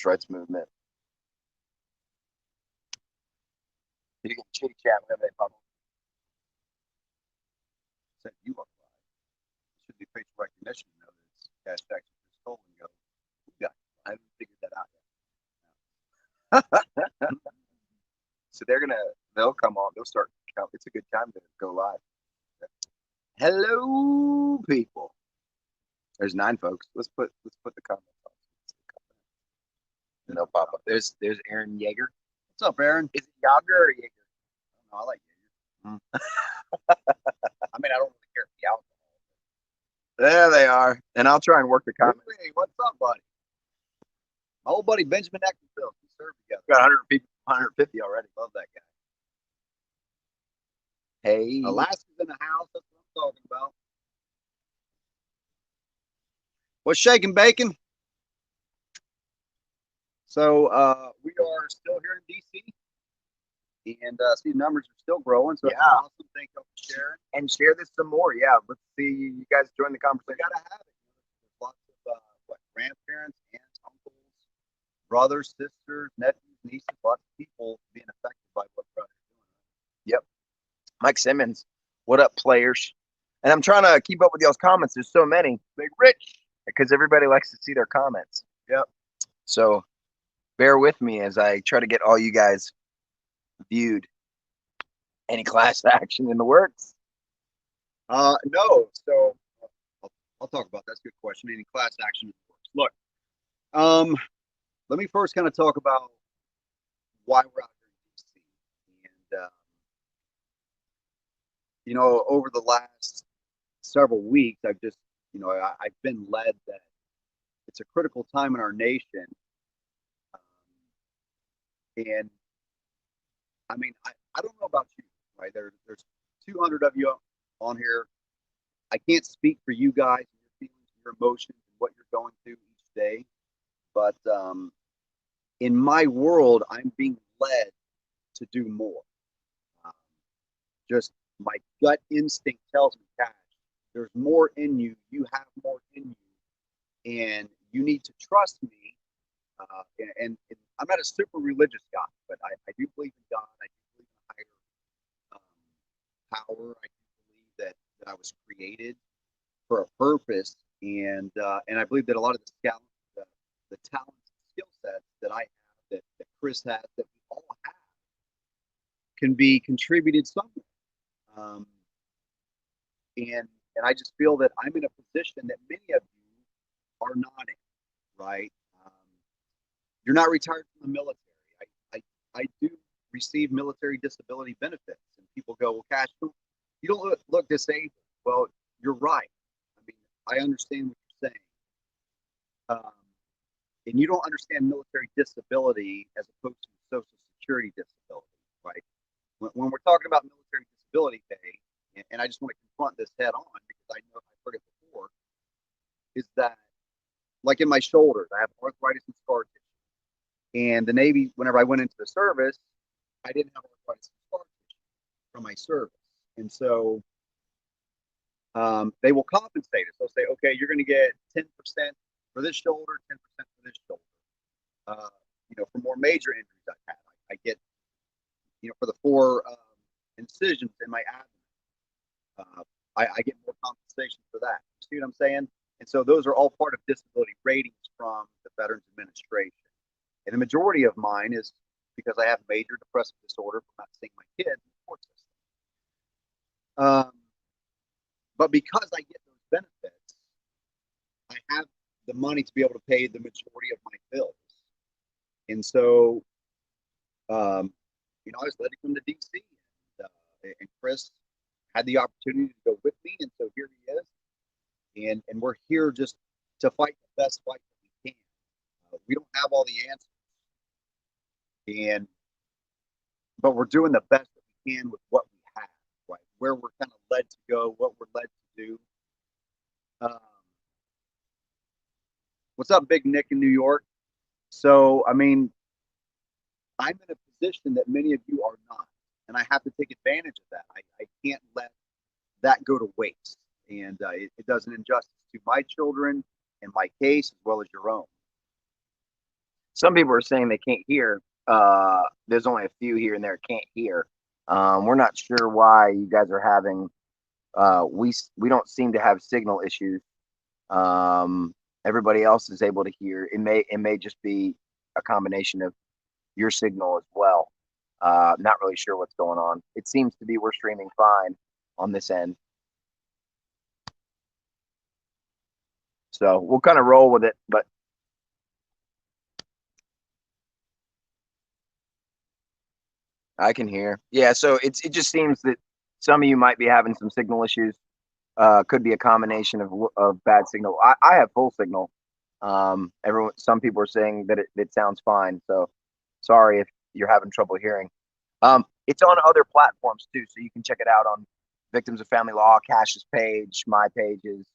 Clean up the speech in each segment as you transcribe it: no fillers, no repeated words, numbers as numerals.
rights movement. You can chitty chat whenever they pop up. Set you up live. It should be facial recognition. You know, it's Cash Jackson Pistol and go, we got it. I haven't figured that out yet. So they'll come on. They'll start. It's a good time to go live. Hello, people. There's 9 folks. Let's put the comments on. No pop up. There's Aaron Yeager. What's up, Aaron? Is it Yager or Yeager? I like you. Mm. I mean, I don't really care for the alcohol. There they are. And I'll try and work the comments. Hey, what's up, buddy? My old buddy Benjamin Eckenfield. We served together. Got 100 people, 150 already. Love that guy. Hey. Alaska's in the house. That's what I'm talking about. What's shaking, bacon? So we are still here in DC, and see the numbers are still growing. So Yeah. it's awesome. Thank you for sharing. And share this some more. Yeah, let's see you guys join the We conversation. gotta have it. There's lots of grandparents, aunts, uncles, brothers, sisters, nephews, nieces, lots of people being affected by what Brothers doing. Yep. Mike Simmons, what up, players? And I'm trying to keep up with y'all's comments. There's so many. Big Rich, because everybody likes to see their comments. Yep. So bear with me as I try to get all you guys viewed. Any class action in the works? No. So I'll talk about that. That's a good question. Any class action in the works? Look, let me first kind of talk about why we're out here in DC. And you know, over the last several weeks, I've just, you know, I've been led that it's a critical time in our nation. And I mean, I don't know about you, right? There's 200 of you on here. I can't speak for you guys and your feelings, and your emotions, and what you're going through each day. But in my world, I'm being led to do more. Um, just my gut instinct tells me, Cash, there's more in you. You have more in you, and you need to trust me. And I'm not a super religious guy, but I do believe in God. I do believe in a higher power. I do believe that I was created for a purpose, and I believe that a lot of the talents and skill sets that I have, that Chris has, that we all have, can be contributed somewhere. Um, and I just feel that I'm in a position that many of you are not in, right? You're not retired from the military. I do receive military disability benefits, and people go, "Well, Cash, you don't look disabled." Well, you're right. I mean, I understand what you're saying, um, and you don't understand military disability as opposed to Social Security disability, right? When we're talking about Military Disability Day, and I just want to confront this head on because I know I've heard it before, is that like in my shoulders, I have arthritis and scar tissue. And the Navy, whenever I went into the service, I didn't have arthritis and scar tissue from my service. And so they will compensate us. They'll say, okay, you're going to get 10% for this shoulder, 10% for this shoulder. You know, for more major injuries I've had, I get, you know, for the 4 incisions in my abdomen, I get more compensation for that. See what I'm saying? And so those are all part of disability ratings from the Veterans Administration. And the majority of mine is because I have major depressive disorder from not seeing my kids in the court system. But because I get those benefits, I have the money to be able to pay the majority of my bills. And so, you know, I was led to come to DC, and Chris had the opportunity to go with me, and so here he is, and we're here just to fight the best fight that we can. We don't have all the answers, but we're doing the best that we can with what we have, right? Where we're kind of led to go, what we're led to do. What's up, Big Nick in New York? So, I mean, I'm in a position that many of you are not, and I have to take advantage of that. I can't let that go to waste, and it does an injustice to my children, in my case, as well as your own. some people are saying they can't hear. There's only a few here and there can't hear. We're not sure why you guys are having. We don't seem to have signal issues. Everybody else is able to hear. It may just be a combination of your signal as well. Not really sure what's going on. It seems to be we're streaming fine on this end. So we'll kind of roll with it, but I can hear. Yeah, so it just seems that some of you might be having some signal issues. Could be a combination of bad signal. I have full signal. Some people are saying that it sounds fine. So sorry if you're having trouble hearing. It's on other platforms too, so you can check it out on Victims of Family Law, Cash's page, my pages.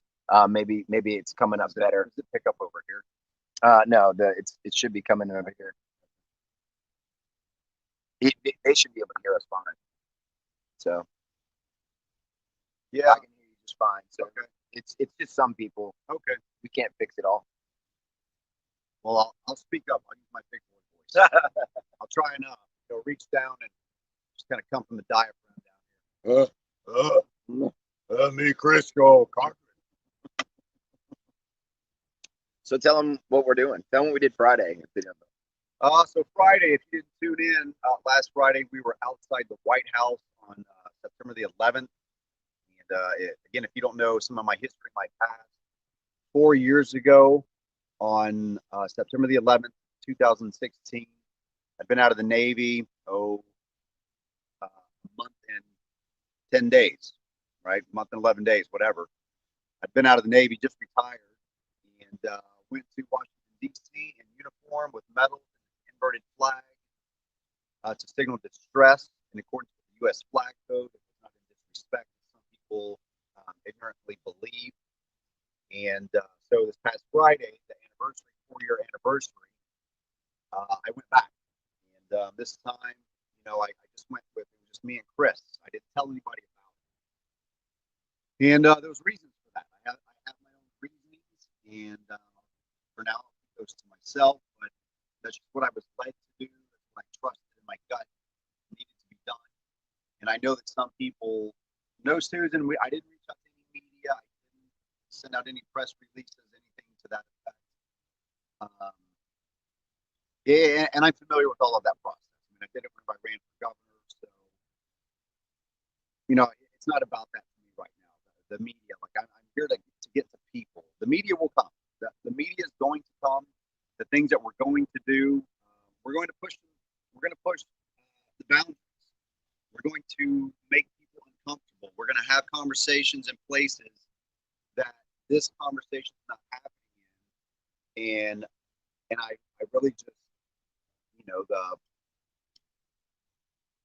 Maybe it's coming up better. Does it pick up over here? No, it should be coming over here. They should be able to hear us fine. So Yeah. I can hear you just fine. So Okay. it's just some people. Okay. We can't fix it all. Well, I'll speak up. I'll use my big boy voice. I'll try and reach down and just kind of come from the diaphragm down here. Me, Crisco, Cochran. So tell them what we're doing. Tell them what we did Friday. If they don't know. So Friday, if you didn't tune in, last Friday we were outside the White House on September the 11th. And again, if you don't know some of my history, my past, 4 years ago on September the 11th, 2016, I'd been out of the Navy, a month and 10 days, right? Month and 11 days, whatever. I'd been out of the Navy, just retired, and went to Washington, D.C. in uniform with medals and inverted flag to signal distress in accordance with the U.S. flag code. It was not in disrespect, as some people ignorantly believe. And so this past Friday, the anniversary, 4-year anniversary, I went back. And this time, I just went with, it was just me and Chris. I didn't tell anybody about it. And there was reasons for that. I have my own reasons. And for now, I'll keep those to myself. But that's just what I was led to do. That's what I trusted in my gut needed to be done. And I know that some people know Susan. I didn't reach out to any media. I didn't send out any press releases, anything to that effect. Yeah, and I'm familiar with all of that process. I mean, I did it when I ran for governor, so it's not about that to me right now. The media, like I'm here to get to people. The media will come. The media is going to come. The things that we're going to do, we're going to push. We're going to push the boundaries. We're going to make people uncomfortable. We're going to have conversations in places that this conversation is not happening in, and I really just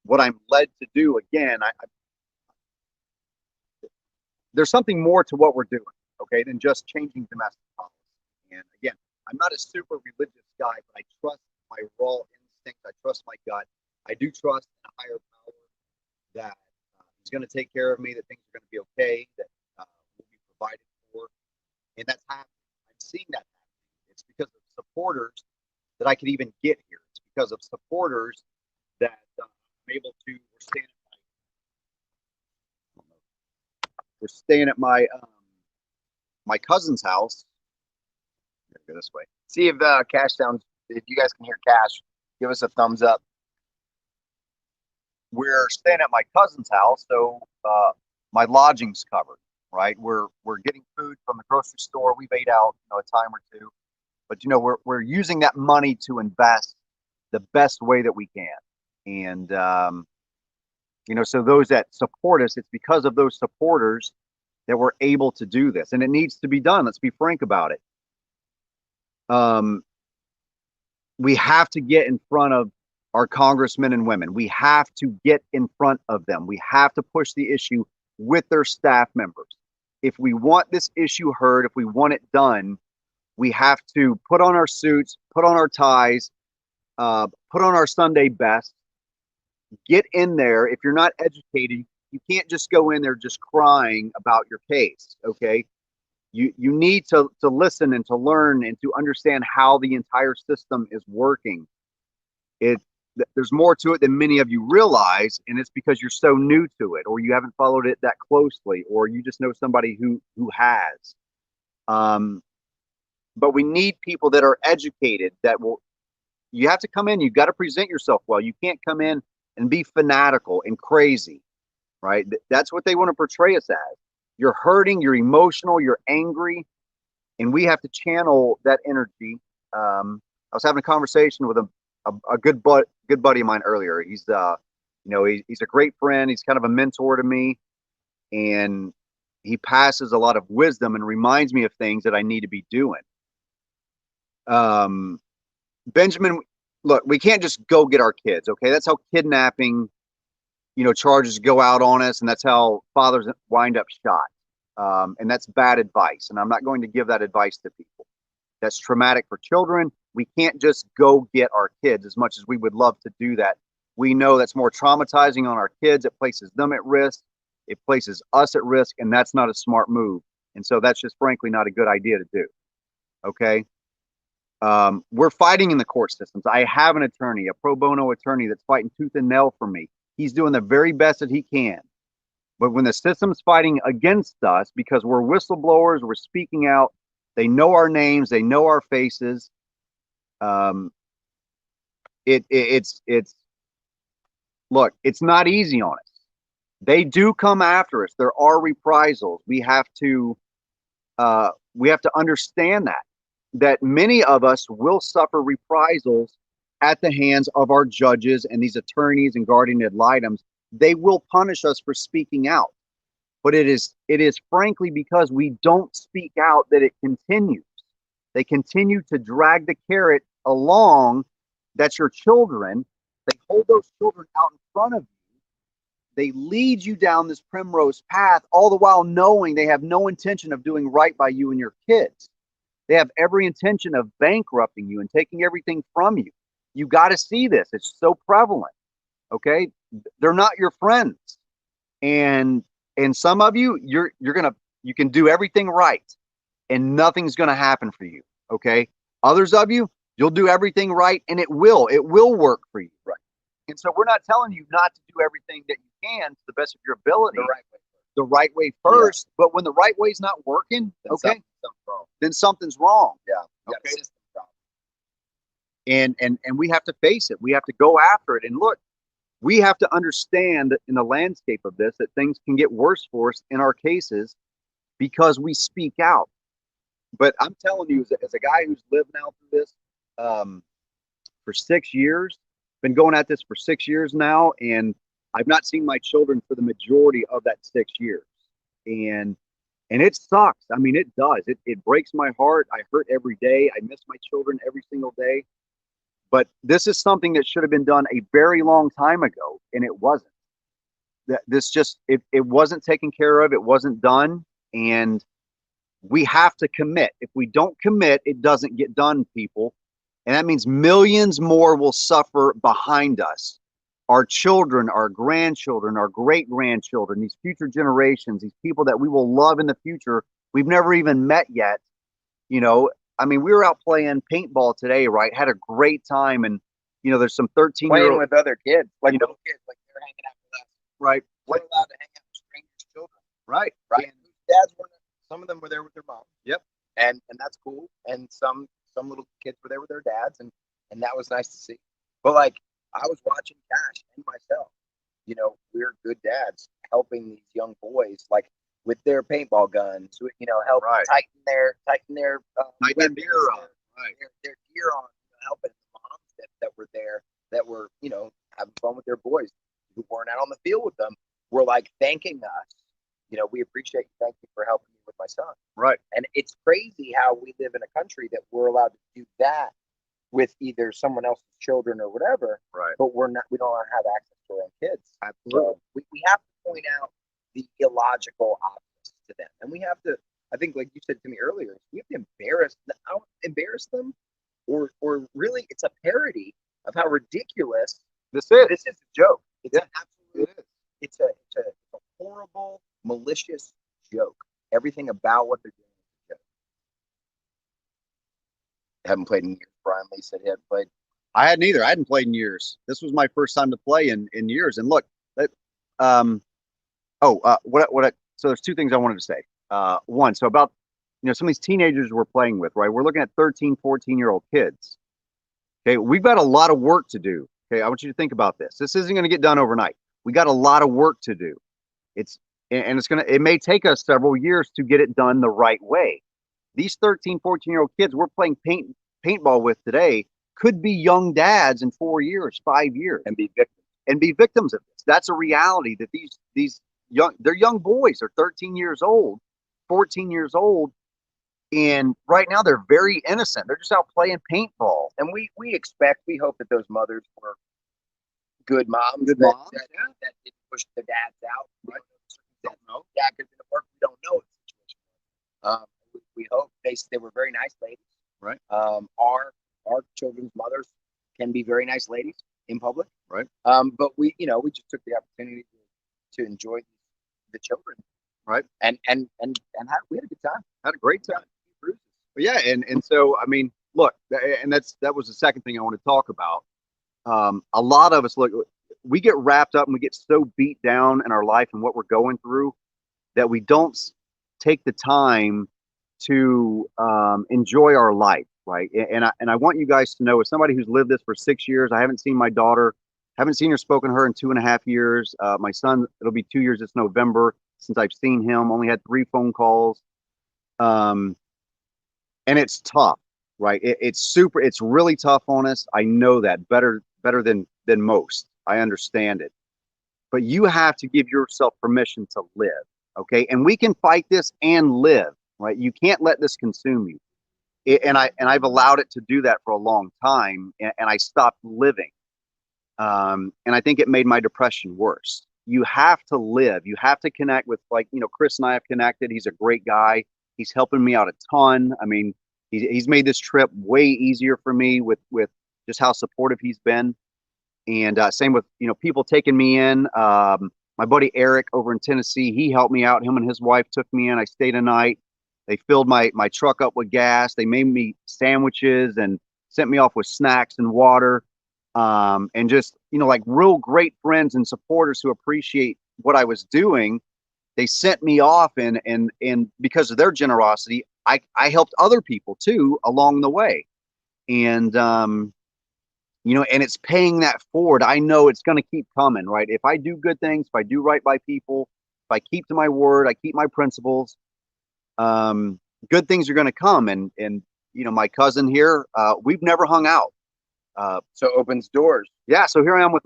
what I'm led to do again. There's something more to what we're doing, okay, than just changing domestic policy. And again, I'm not a super religious guy, but I trust my raw instinct. I trust my gut. I do trust in a higher power that is going to take care of me, that things are going to be okay, that will be provided for. And that's happening. I'm seeing that happening. It's because of supporters that I could even get here. It's because of supporters that I'm able to. We're staying at my my cousin's house. Go this way. See if Cash sounds. If you guys can hear Cash, give us a thumbs up. We're staying at my cousin's house, so my lodging's covered. Right, we're getting food from the grocery store. We've ate out, a time or two, but we're using that money to invest the best way that we can. And so those that support us, it's because of those supporters that we're able to do this, and it needs to be done. Let's be frank about it. We have to get in front of our congressmen and women. We have to get in front of them. We have to push the issue with their staff members. If we want this issue heard, if we want it done, we have to put on our suits, put on our ties, put on our Sunday best, get in there. If you're not educated, you can't just go in there just crying about your case, okay? you need to listen and to learn and to understand how the entire system is working. It there's more to it than many of you realize, and it's because you're so new to it, or you haven't followed it that closely, or you just know somebody who has. Um, but we need people that are educated that will. You have to come in. You've got to present yourself well. You can't come in and be fanatical and crazy, right? That's what they want to portray us as. You're hurting. You're emotional. You're angry, and we have to channel that energy. I was having a conversation with a good buddy of mine earlier. He's he's a great friend. He's kind of a mentor to me, and he passes a lot of wisdom and reminds me of things that I need to be doing. Benjamin, look, we can't just go get our kids. Okay, that's how kidnapping, charges go out on us, and that's how fathers wind up shot. And that's bad advice. And I'm not going to give that advice to people. That's traumatic for children. We can't just go get our kids as much as we would love to do that. We know that's more traumatizing on our kids. It places them at risk. It places us at risk, and that's not a smart move. And so that's just frankly not a good idea to do. Okay. We're fighting in the court systems. I have an attorney, a pro bono attorney that's fighting tooth and nail for me. He's doing the very best that he can. But when the system's fighting against us because we're whistleblowers, we're speaking out, they know our names, they know our faces. It's look, it's not easy on us. They do come after us. There are reprisals. We have to understand that many of us will suffer reprisals at the hands of our judges and these attorneys and guardian ad litems. They will punish us for speaking out. But it is frankly because we don't speak out that it continues. They continue to drag the carrot along. That's your children. They hold those children out in front of you. They lead you down this primrose path, all the while knowing they have no intention of doing right by you and your kids. They have every intention of bankrupting you and taking everything from you. You got to see this. It's so prevalent. Okay? They're not your friends. And some of you, you can do everything right and nothing's going to happen for you. Okay? Others of you, you'll do everything right and it will work for you. Right. And so we're not telling you not to do everything that you can to the best of your ability. The right way first. Yeah. But when the right way is not working, then okay, then something's wrong. Yeah. Okay. And we have to face it. We have to go after it. And look, we have to understand in the landscape of this that things can get worse for us in our cases because we speak out. But I'm telling you, as a guy who's lived now through this for 6 years, been going at this for 6 years now, and I've not seen my children for the majority of that 6 years. And it sucks. I mean, it does. It breaks my heart. I hurt every day. I miss my children every single day. But this is something that should have been done a very long time ago, and it wasn't. It wasn't taken care of. It wasn't done, and we have to commit. If we don't commit, it doesn't get done, people. And that means millions more will suffer behind us. Our children, our grandchildren, our great-grandchildren, these future generations, these people that we will love in the future, we've never even met yet. I mean, we were out playing paintball today, right? Had a great time. And, there's some 13-year-old playing with other kids, like little kids, like they're hanging out with us. Right. We're allowed to hang out with strangers' children. Right. Right. And dads were, some of them were there with their mom. Yep. And that's cool. And some little kids were there with their dads. And that was nice to see. But like, I was watching Kash and myself, we're good dads helping these young boys, like with their paintball guns, helping tighten their gear on, their gear on, helping the moms that were there, that were, having fun with their boys who weren't out on the field with them, were like thanking us. We appreciate you. Thank you for helping me with my son. Right. And it's crazy how we live in a country that we're allowed to do that with either someone else's children or whatever, right? But we don't have access to our own kids. Absolutely. So we have to point out the illogical obvious to them, and we have to. I think, like you said to me earlier, we have to embarrass them, or really, it's a parody of how ridiculous this is. This is a joke. It's an absolute. It's a horrible, malicious joke. Everything about what they're doing is a Haven't played in years. Brian Lee said he hadn't played. I hadn't either. I hadn't played in years. This was my first time to play in years. And look, that, um, so there's two things I wanted to say. One, so about, some of these teenagers we're playing with, right? We're looking at 13, 14-year-old kids. Okay. We've got a lot of work to do. Okay. I want you to think about this. This isn't going to get done overnight. We got a lot of work to do. It may take us several years to get it done the right way. These 13, 14-year-old kids we're playing paintball with today could be young dads in 4 years, 5 years, And be victims. and be victims of this. That's a reality that these they're young boys. They're 13 years old, 14 years old, and right now they're very innocent. They're just out playing paintball. And we hope that those mothers were good moms. Good moms. That didn't push the dads out. Right. We don't know. Yeah, because in the work we don't know the situation. We hope they were very nice ladies. Right. Our children's mothers can be very nice ladies in public. Right. But we just took the opportunity to enjoy the children. Right. And we had a good time. Had a great time. But yeah, and so I mean, look, and that was the second thing I want to talk about. A lot of us, look, we get wrapped up and we get so beat down in our life and what we're going through that we don't take the time to enjoy our life, right? And I want you guys to know, as somebody who's lived this for 6 years, I haven't seen my daughter, haven't seen her, spoken to her in 2.5 years. My son, it'll be 2 years this November since I've seen him. Only had 3 phone calls, and it's tough, right? It's really tough on us. I know that better than most. I understand it, but you have to give yourself permission to live, okay? And we can fight this and live, right? You can't let this consume you. And I've allowed it to do that for a long time, and I stopped living. And I think it made my depression worse. You have to live. You have to connect with, like, Chris and I have connected. He's a great guy. He's helping me out a ton. I mean, he's made this trip way easier for me with just how supportive he's been. And same with, people taking me in. My buddy Eric over in Tennessee, he helped me out. Him and his wife took me in. I stayed a night. They filled my truck up with gas. They made me sandwiches and sent me off with snacks and water. And just, like real great friends and supporters who appreciate what I was doing. They sent me off, and because of their generosity, I helped other people too along the way. And, and it's paying that forward. I know it's going to keep coming, right? If I do good things, if I do right by people, if I keep to my word, I keep my principles, good things are going to come. And my cousin here, we've never hung out. So it opens doors. Yeah. So here I am with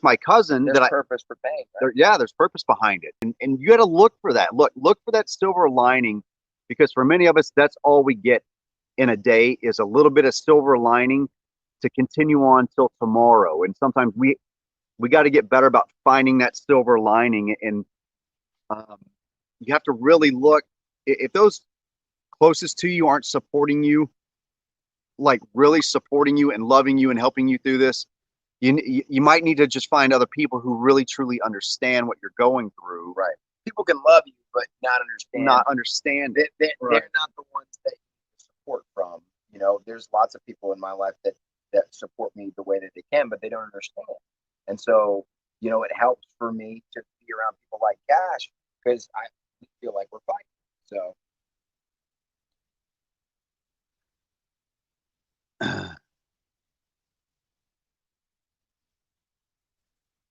my cousin. There's purpose for pain. Right? There's purpose behind it. And you got to look for that. Look for that silver lining, because for many of us, that's all we get in a day is a little bit of silver lining to continue on till tomorrow. And sometimes we got to get better about finding that silver lining. And you have to really look, if those closest to you aren't supporting you, like really supporting you and loving you and helping you through this, you might need to just find other people who really truly understand what you're going through. Right. People can love you, but not understand. Not understand it. They're not the ones that you support from. There's lots of people in my life that support me the way that they can, but they don't understand. And so, it helps for me to be around people like Kash, because I feel like we're fighting. So.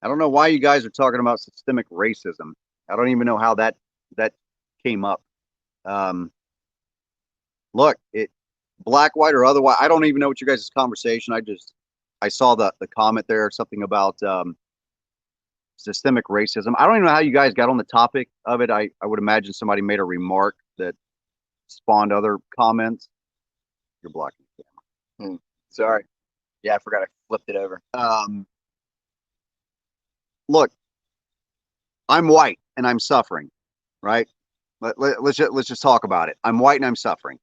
I don't know why you guys are talking about systemic racism. I don't even know how that came up. Look, black, white, or otherwise, I don't even know what your guys' conversation. I saw the comment there, something about systemic racism. I don't even know how you guys got on the topic of it. I would imagine somebody made a remark that spawned other comments. You're blocking the camera. Sorry. Yeah, I forgot I flipped it over. Look, I'm white and I'm suffering, right? Let's just talk about it. I'm white and I'm suffering.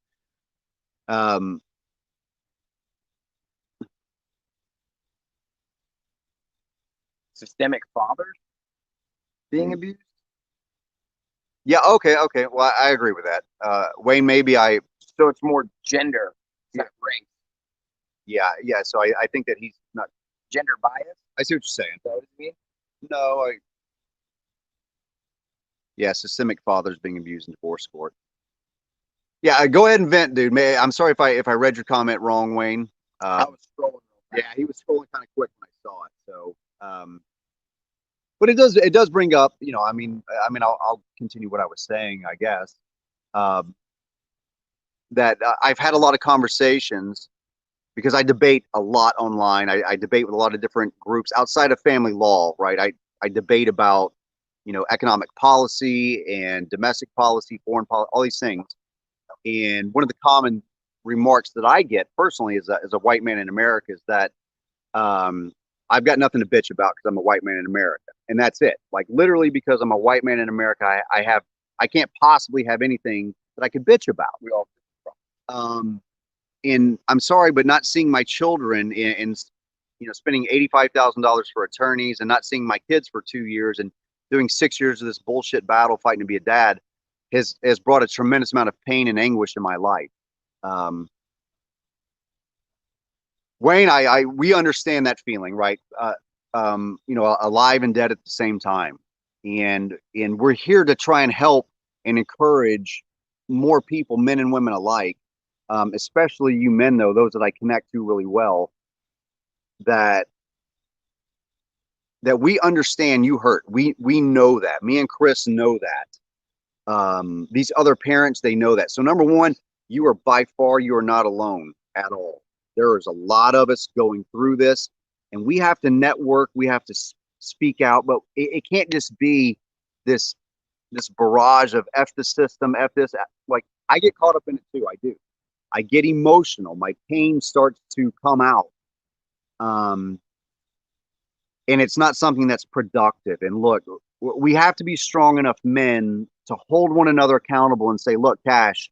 Systemic fathers being abused. Yeah. Okay. Well, I agree with that. Wayne, maybe So it's more gender Set rank. Yeah. So I think that he's not Gender bias. I see what you're saying. Is that what you mean? No, yeah, systemic fathers being abused in divorce court. Yeah, go ahead and vent, dude. I'm sorry if I read your comment wrong, Wayne. I was scrolling. Yeah, he was scrolling kind of quick when I saw it. So, but it does bring up, I'll continue what I was saying, I guess. Um, that I've had a lot of conversations because I debate a lot online. I debate with a lot of different groups outside of family law, right? I debate about, economic policy and domestic policy, foreign policy, all these things. And one of the common remarks that I get personally as a white man in America is that um, I've got nothing to bitch about because I'm a white man in America, and that's it. Like literally, because I'm a white man in America, I can't possibly have anything that I could bitch about. We all. Um, and I'm sorry, but not seeing my children in spending $85,000 for attorneys and not seeing my kids for 2 years and doing 6 years of this bullshit battle fighting to be a dad has brought a tremendous amount of pain and anguish in my life. Um, Wayne, we understand that feeling, right? Alive and dead at the same time, and we're here to try and help and encourage more people, men and women alike, especially you men, though, those that I connect to really well, that we understand you hurt. We know that. Me and Chris know that. These other parents, they know that. So number one, you are by far, you are not alone at all. There is a lot of us going through this, and we have to network. We have to speak out, but it can't just be this barrage of F the system, F this. Like I get caught up in it too. I do. I get emotional. My pain starts to come out. And it's not something that's productive. And look, we have to be strong enough men to hold one another accountable and say, look, Kash,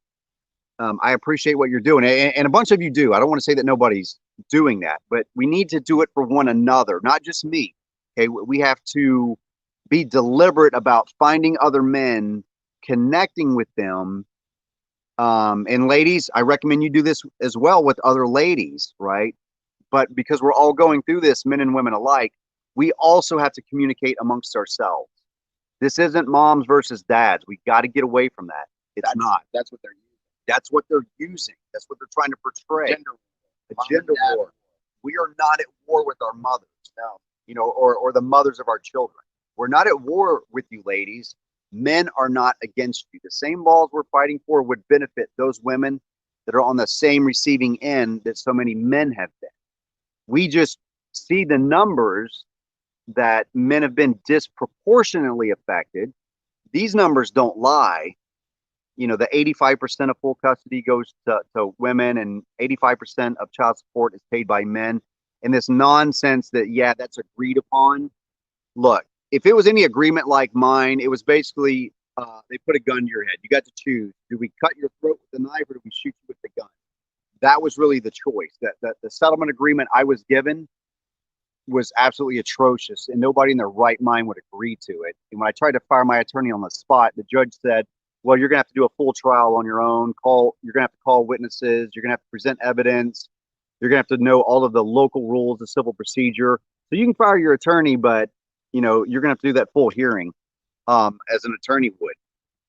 I appreciate what you're doing. And a bunch of you do. I don't want to say that nobody's doing that, but we need to do it for one another, not just me. Okay. We have to be deliberate about finding other men, connecting with them. And ladies, I recommend you do this as well with other ladies, right? But because we're all going through this, men and women alike, we also have to communicate amongst ourselves. This isn't moms versus dads. We got to get away from that. It's not. That's what they're using. That's what they're using. That's what they're trying to portray. A gender war. We are not at war with our mothers, no. Or the mothers of our children. We're not at war with you, ladies. Men are not against you. The same laws we're fighting for would benefit those women that are on the same receiving end that so many men have been. We just see the numbers that men have been disproportionately affected. These numbers don't lie. The 85% of full custody goes to women and 85% of child support is paid by men. And this nonsense that, yeah, that's agreed upon. Look, if it was any agreement like mine, it was basically they put a gun to your head. You got to choose. Do we cut your throat with a knife or do we shoot you with the gun? That was really the choice. That the settlement agreement I was given was absolutely atrocious, and nobody in their right mind would agree to it. And when I tried to fire my attorney on the spot, the judge said, well, you're going to have to do a full trial on your own. You're going to have to call witnesses. You're going to have to present evidence. You're going to have to know all of the local rules of civil procedure. So you can fire your attorney, but you're going to have to do that full hearing as an attorney would.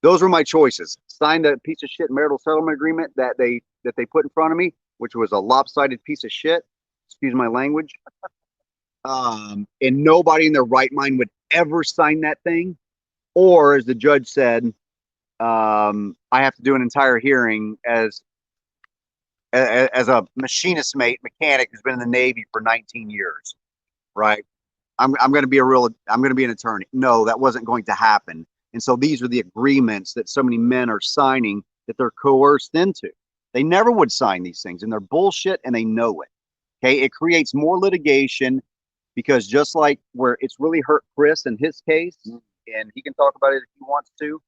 Those were my choices. Sign the piece of shit marital settlement agreement that they put in front of me, which was a lopsided piece of shit. Excuse my language. And nobody in their right mind would ever sign that thing. Or, as the judge said, I have to do an entire hearing as a machinist mechanic who's been in the Navy for 19 years, right? I'm going to be an attorney. No, that wasn't going to happen. And so these are the agreements that so many men are signing that they're coerced into. They never would sign these things, and they're bullshit, and they know it. Okay, it creates more litigation because just like where it's really hurt Chris in his case, and he can talk about it if he wants to.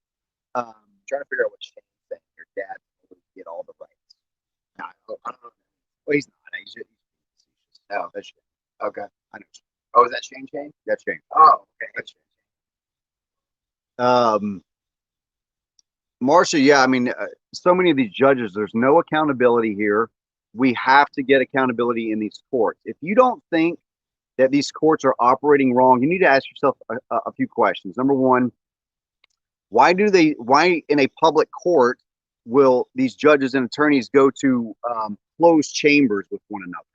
Trying to figure out what Shane's saying. Your dad will get all the rights. I don't know. Well, he's not. He's No, that's Shane. Okay. I know. Oh, is that Shane? That's Shane. Oh, okay. That's Shane. Marcia, yeah, I mean, so many of these judges, there's no accountability here. We have to get accountability in these courts. If you don't think that these courts are operating wrong, you need to ask yourself a few questions. Number one, why in a public court will these judges and attorneys go to closed chambers with one another?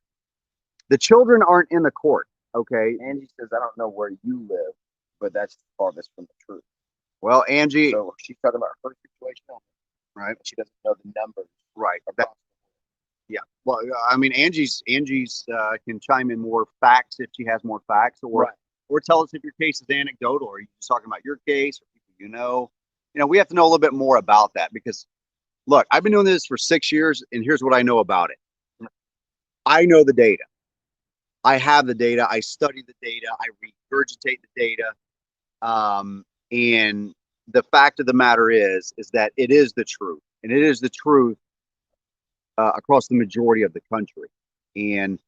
The children aren't in the court, okay? Angie says, I don't know where you live, but that's farthest from the truth. Well, Angie, so she's talking about her situation, right? She doesn't know the numbers, right? Yeah. Well, I mean, Angie's can chime in more facts if she has more facts, or tell us if your case is anecdotal, or are you just talking about your case or people you know. You know, we have to know a little bit more about that because, look, I've been doing this for 6 years, and here's what I know about it. I know the data. I have the data. I study the data. I regurgitate the data. And the fact of the matter is that it is the truth, and it is the truth across the majority of the country. And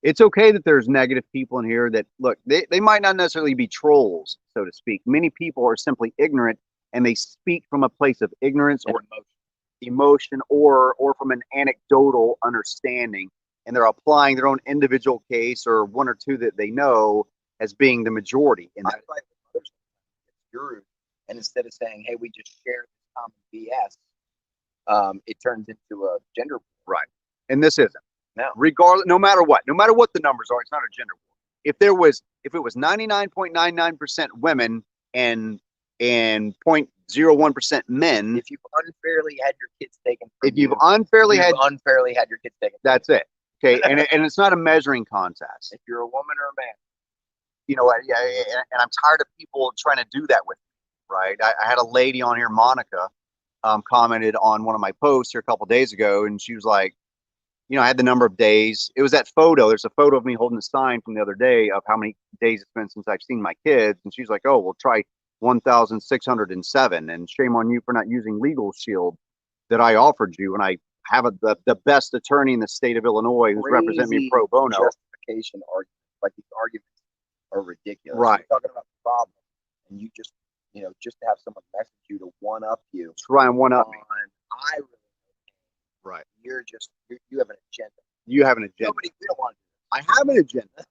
it's okay that there's negative people in here that, look, they might not necessarily be trolls, so to speak. Many people are simply ignorant, and they speak from a place of ignorance or emotion or from an anecdotal understanding, and they're applying their own individual case or one or two that they know as being the majority. And that's like and instead of saying, hey, we just share this common BS, it turns into a gender war. Right. And this isn't. No. Regardless, no matter what the numbers are, it's not a gender war. If it was 99.99% women and 0.01% men, if you've unfairly had your kids taken from if you've unfairly had your kids taken, that's it. Okay. and it's not a measuring contest. If you're a woman or a man, you know, yeah, and I'm tired of people trying to do that with me, right? I had a lady on here, Monica, commented on one of my posts here a couple days ago, and she was like, you know, I had the number of days. It was that photo. There's a photo of me holding a sign from the other day of how many days it's been since I've seen my kids, and she's like, oh, well, try 1,607, and shame on you for not using Legal Shield that I offered you, and I have the best attorney in the state of Illinois who's representing me pro bono. Justification arguments, like these arguments are ridiculous. Right. You're talking about the problem, and you just, you know, just to have someone message you to one up you. Try and one up me. I really right. You're just you have an agenda. You have an agenda. We don't want to do that. I have an agenda.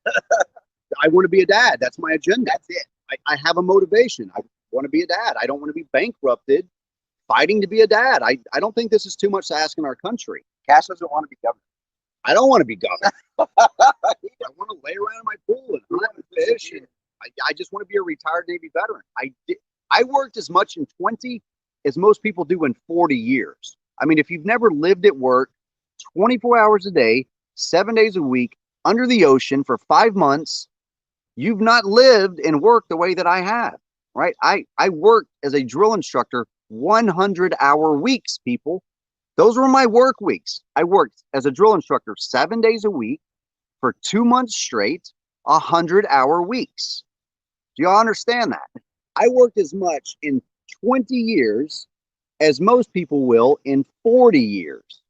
I want to be a dad. That's my agenda. That's it. I have a motivation. I want to be a dad. I don't want to be bankrupted fighting to be a dad. I don't think this is too much to ask in our country. Kash doesn't want to be governor. I don't want to be governor. I want to lay around in my pool and hunt and fish. And I just want to be a retired Navy veteran. I worked as much in 20 as most people do in 40 years. I mean, if you've never lived at work 24 hours a day, 7 days a week, under the ocean for 5 months, you've not lived and worked the way that I have, right? I worked as a drill instructor 100-hour weeks, people. Those were my work weeks. I worked as a drill instructor 7 days a week for 2 months straight, 100-hour weeks. Do y'all understand that? I worked as much in 20 years as most people will in 40 years.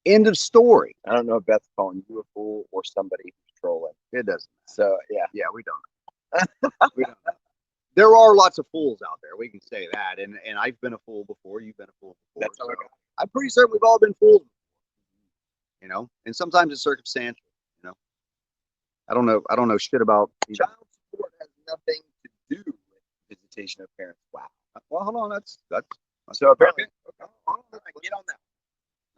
End of story. I don't know if Beth's calling you a fool or somebody who's trolling. It doesn't. So, yeah. Yeah, we don't know. We don't know. There are lots of fools out there. We can say that. And I've been a fool before. You've been a fool before. That's so I'm pretty certain we've all been fooled before. You know? And sometimes it's circumstantial, you know? I don't know shit about child support has nothing to do with visitation of parents. Wow. Well, hold on. That's so apparently. Okay. Get on that.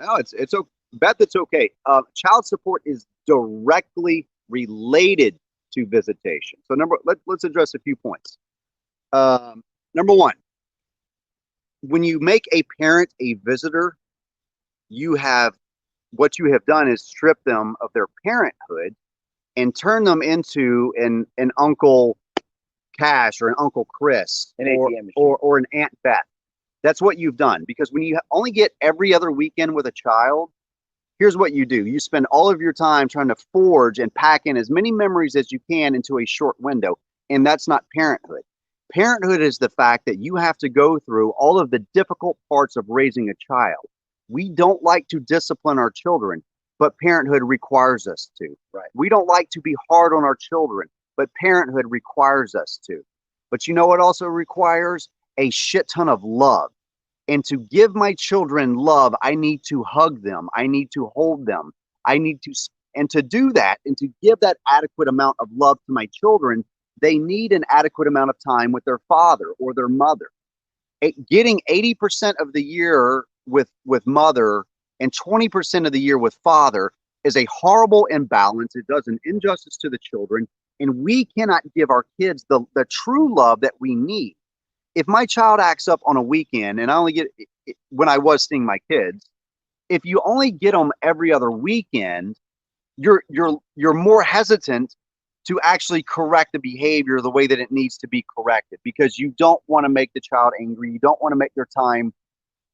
No, it's okay. Beth, it's okay. Child support is directly related to visitation. So let's address a few points. Number one, when you make a parent a visitor, what you have done is strip them of their parenthood and turn them into an Uncle Kash or an Uncle Chris or an Aunt Beth. That's what you've done, because when you only get every other weekend with a child, here's what you do. You spend all of your time trying to forge and pack in as many memories as you can into a short window, and that's not parenthood. Parenthood is the fact that you have to go through all of the difficult parts of raising a child. We don't like to discipline our children, but parenthood requires us to. Right. We don't like to be hard on our children, but parenthood requires us to. But you know what also requires? A shit ton of love. And to give my children love, I need to hug them. I need to hold them. I need to, and to do that and to give that adequate amount of love to my children, they need an adequate amount of time with their father or their mother. Getting 80% of the year with mother and 20% of the year with father is a horrible imbalance. It does an injustice to the children, and we cannot give our kids the true love that we need. If my child acts up on a weekend, and I only get when I was seeing my kids, if you only get them every other weekend, you're more hesitant to actually correct the behavior the way that it needs to be corrected, because you don't want to make the child angry. You don't want to make their time,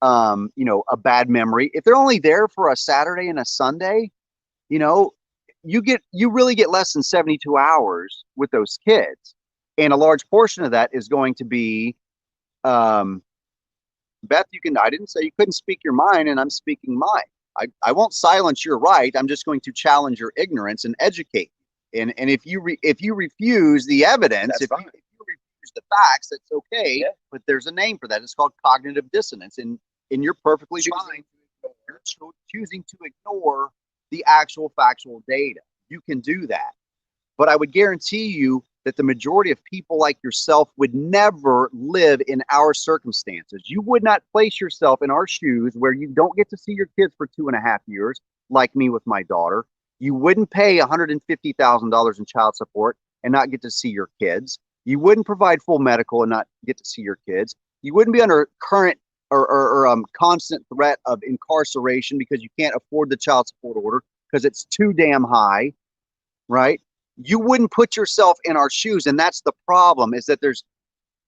a bad memory. If they're only there for a Saturday and a Sunday, you know, you really get less than 72 hours with those kids. And a large portion of that is going to be, Beth, I didn't say you couldn't speak your mind, and I'm speaking mine. I won't silence your right. I'm just going to challenge your ignorance and educate you. And if you refuse the evidence, if you refuse the facts, that's okay. Yeah. But there's a name for that. It's called cognitive dissonance, and you're perfectly fine. You're choosing to ignore the actual factual data. You can do that. But I would guarantee you that the majority of people like yourself would never live in our circumstances. You would not place yourself in our shoes where you don't get to see your kids for 2.5 years, like me with my daughter. You wouldn't pay $150,000 in child support and not get to see your kids. You wouldn't provide full medical and not get to see your kids. You wouldn't be under current or constant threat of incarceration because you can't afford the child support order because it's too damn high, right? You wouldn't put yourself in our shoes. And that's the problem, is that there's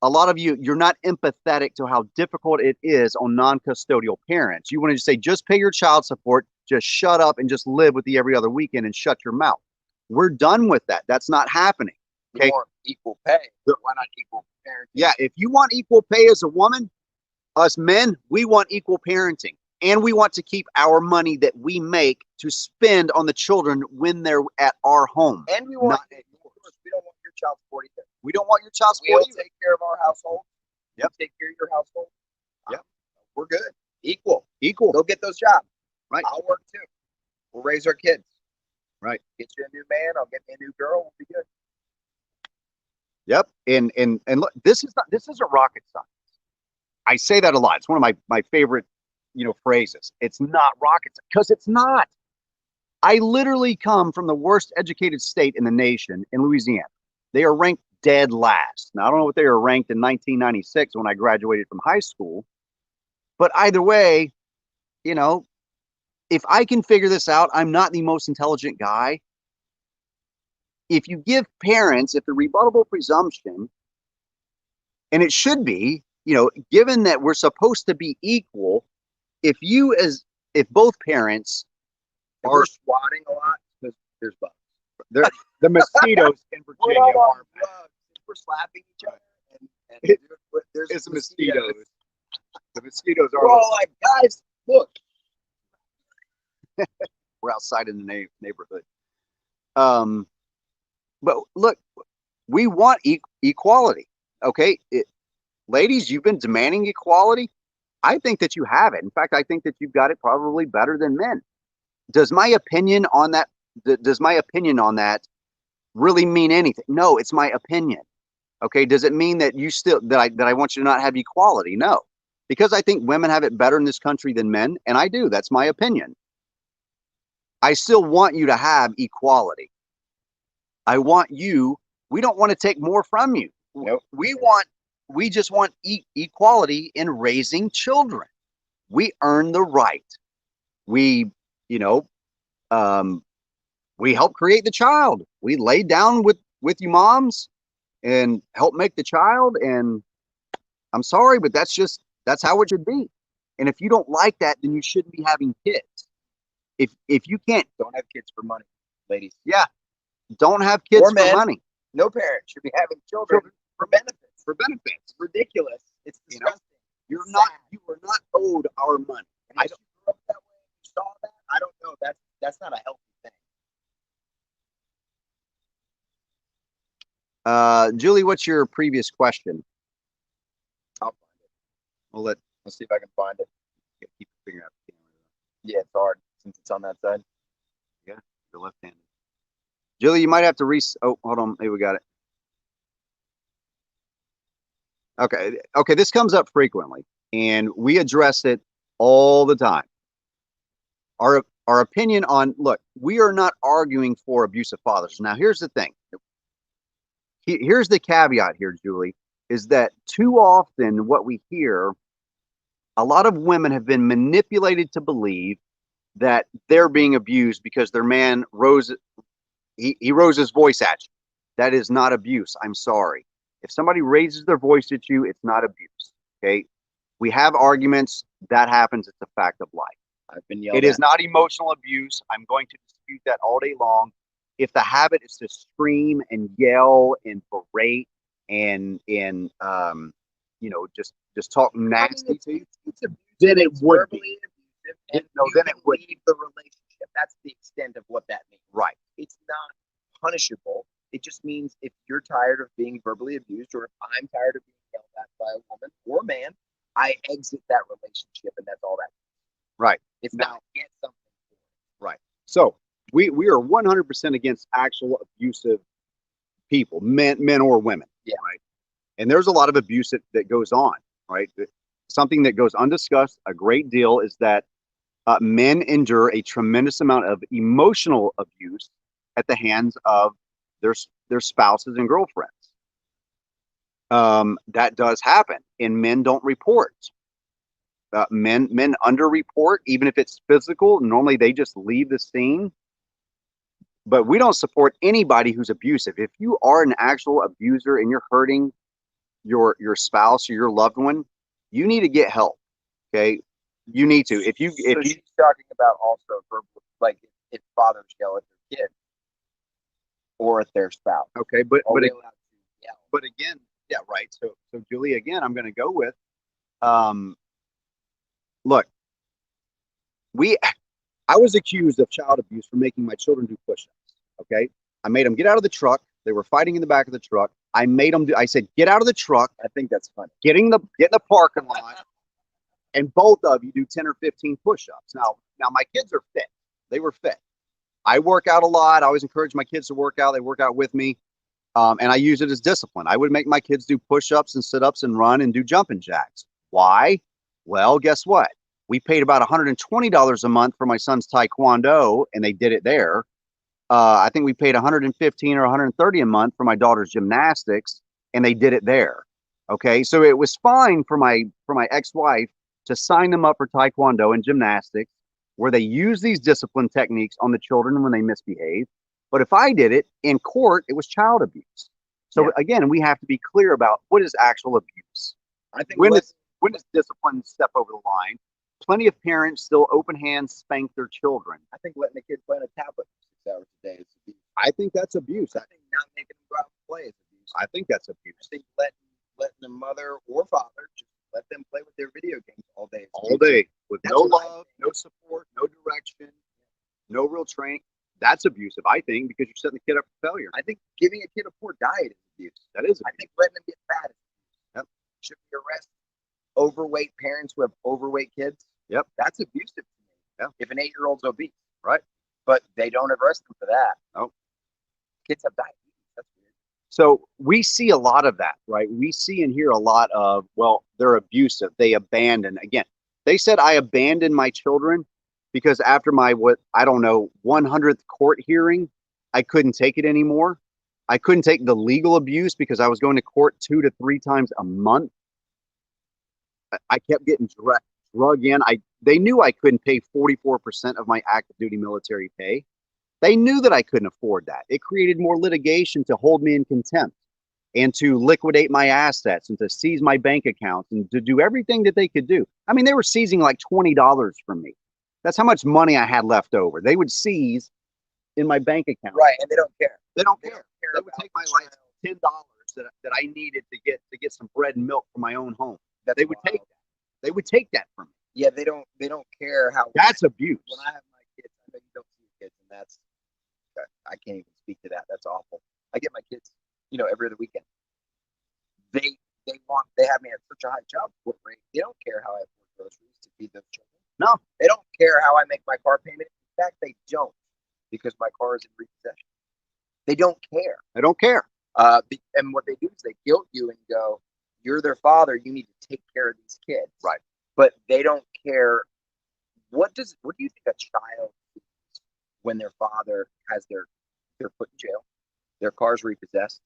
a lot of you're not empathetic to how difficult it is on non-custodial parents. You want to just say, just pay your child support, just shut up and just live with the every other weekend and shut your mouth. We're done with that. That's not happening. Okay. We want equal pay. Why not equal parenting? Yeah. If you want equal pay as a woman, us men, we want equal parenting. And we want to keep our money that we make to spend on the children when they're at our home. And we want, we don't want your child support either. We don't want your child support either. We'll take care of our household. Yep. Take care of your household. Yep. We're good. Equal. Go get those jobs. Right. I'll work too. We'll raise our kids. Right. Get you a new man. I'll get me a new girl. We'll be good. Yep. And look, this isn't rocket science. I say that a lot. It's one of my favorite, phrases. It's not rocket science, because it's not. I literally come from the worst educated state in the nation, in Louisiana. They are ranked dead last. Now, I don't know what they were ranked in 1996 when I graduated from high school, but either way, if I can figure this out, I'm not the most intelligent guy. If you give parents, if the rebuttable presumption, and it should be, given that we're supposed to be equal, if both parents are swatting a lot, because there's bugs. The mosquitoes in Virginia are bad. We're slapping each other, and there's mosquitoes. The mosquitoes are. We're all like, guys, look. We're outside in the neighborhood. But look, we want equality. Okay, ladies, you've been demanding equality. I think that you have it. In fact, I think that you've got it probably better than men. Does my opinion on that really mean anything? No, it's my opinion. Okay, does it mean that I want you to not have equality? No, because I think women have it better in this country than men, and I do. That's my opinion. I still want you to have equality. We don't want to take more from you. Nope. We just want equality in raising children. We earn the right. We help create the child. We lay down with you moms and help make the child. And I'm sorry, but that's how it should be. And if you don't like that, then you shouldn't be having kids. If you can't, don't have kids for money, ladies. Yeah, don't have kids for money. No parent should be having children for benefits. For benefits, it's ridiculous. It's disgusting. You are not owed our money. And I don't grew up that way. You saw that? I don't know. That's not a healthy thing. Julie, what's your previous question? I'll find it. We'll let Let's see if I can find it. Keep figuring out the camera. Yeah, it's hard since it's on that side. Yeah, you're left-handed. Julie, you might have to oh, hold on. Hey, we got it. Okay. Okay. This comes up frequently, and we address it all the time. Our opinion on, look, we are not arguing for abusive fathers. Now, here's the thing. Here's the caveat here, Julie, is that too often what we hear, a lot of women have been manipulated to believe that they're being abused because their man rose he rose his voice at you. That is not abuse. I'm sorry. If somebody raises their voice at you, it's not abuse. Okay. We have arguments. That happens. It's a fact of life. I've been yelled It is not emotional abuse. I'm going to dispute that all day long. If the habit is to scream and yell and berate and just talk nasty to you, it's abusive, then it would be. Abusive, and No, then it would leave the relationship. That's the extent of what that means. Right. It's not punishable. It just means if you're tired of being verbally abused, or if I'm tired of being yelled at by a woman or man, I exit that relationship, and that's all that means. Right. It's not get something. Right. So we are 100% against actual abusive people, men or women. Yeah. Right. And there's a lot of abuse that goes on. Right. Something that goes undiscussed a great deal is that men endure a tremendous amount of emotional abuse at the hands of their spouses and girlfriends. That does happen, and men don't report. Men underreport, even if it's physical. Normally, they just leave the scene. But we don't support anybody who's abusive. If you are an actual abuser and you're hurting your spouse or your loved one, you need to get help. Okay, you need to. If she's talking about also verbal, like if fathers yell at their kids or at their spouse. Okay, but again, yeah, right. So Julie, again, I'm going to go with, look, I was accused of child abuse for making my children do push-ups. Okay, I made them get out of the truck. They were fighting in the back of the truck. I made them do. I said, get out of the truck. I think that's funny. Get in the parking lot, and both of you do 10 or 15 push-ups. Now my kids are fit. They were fit. I work out a lot. I always encourage my kids to work out. They work out with me. And I use it as discipline. I would make my kids do push-ups and sit-ups and run and do jumping jacks. Why? Well, guess what? We paid about $120 a month for my son's taekwondo, and they did it there. I think we paid $115 or $130 a month for my daughter's gymnastics, and they did it there. Okay, so it was fine for my ex-wife to sign them up for taekwondo and gymnastics, where they use these discipline techniques on the children when they misbehave. But if I did it in court, it was child abuse. So again, we have to be clear about what is actual abuse. I think when does discipline step over the line? Plenty of parents still open hands spank their children. I think letting a kid play on a tablet for 6 hours a day is abuse. I think that's abuse. I think not making them go out and play is abuse. I think that's abuse. I think letting the mother or father just let them play with their video games all day. All day with no love, no support, no direction, no real training. That's abusive, I think, because you're setting the kid up for failure. I think giving a kid a poor diet is abuse. That is abuse. I think letting them get fat is abuse. Yep. Should be arrested. Overweight parents who have overweight kids. Yep. That's abusive to me. Yep. If an 8-year-old's obese. Right. But they don't arrest them for that. No. Kids have diabetes. That's weird. So we see a lot of that, right? We see and hear a lot of, well, they're abusive. They abandon. Again, they said I abandoned my children because after my, 100th court hearing, I couldn't take it anymore. I couldn't take the legal abuse because I was going to court 2 to 3 times a month. I kept getting drug in. They knew I couldn't pay 44% of my active duty military pay. They knew that I couldn't afford that. It created more litigation to hold me in contempt and to liquidate my assets and to seize my bank accounts and to do everything that they could do. I mean, they were seizing like $20 from me. That's how much money I had left over. They would seize in my bank account. Right, and they don't care. They don't care. They would take my like $10 that I needed to get some bread and milk for my own home. They would take that. They would take that from me. Yeah, they don't care how. That's abuse. When I have my kids, I know you don't see your kids, and I can't even speak to that. That's awful. I get my kids, every other weekend. They they have me at such a high child support rate. They don't care how I afford groceries to feed those children. No, They don't care how I make my car payment. In fact, they don't, because my car is in repossession. They don't care. I don't care. And what they do is they guilt you and go, "You're their father. You need to take care of these kids." Right. But they don't care. What do you think a child sees when their father has they're put in jail, their car's repossessed,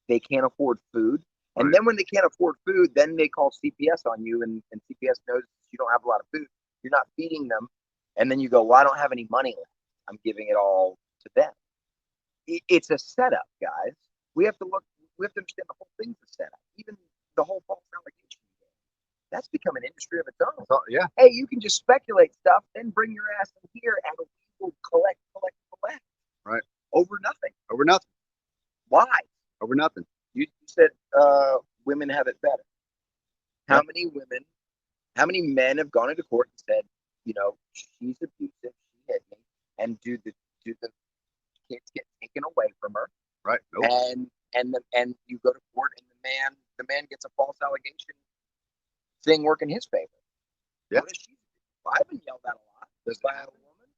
they can't afford food, and Right. then when they can't afford food, then they call CPS on you, and CPS knows you don't have a lot of food, you're not feeding them, and then you go, "Well, I don't have any money left. I'm giving it all to them." It's a setup, guys. We have to look. We have to understand the whole thing's a setup. Even the whole false allegation game. That's become an industry of its own. So, yeah. Hey, you can just speculate stuff, then bring your ass in here, and we will collect. Right. Over nothing. Over nothing. Why? Over nothing. You said women have it better. How Yep. many women? How many men have gone into court and said, she's abusive, she hit me, and do the kids get taken away from her? Right. Nope. And you go to court, and the man gets a false allegation thing work in his favor. Yeah. I've been yelled at a lot by a woman.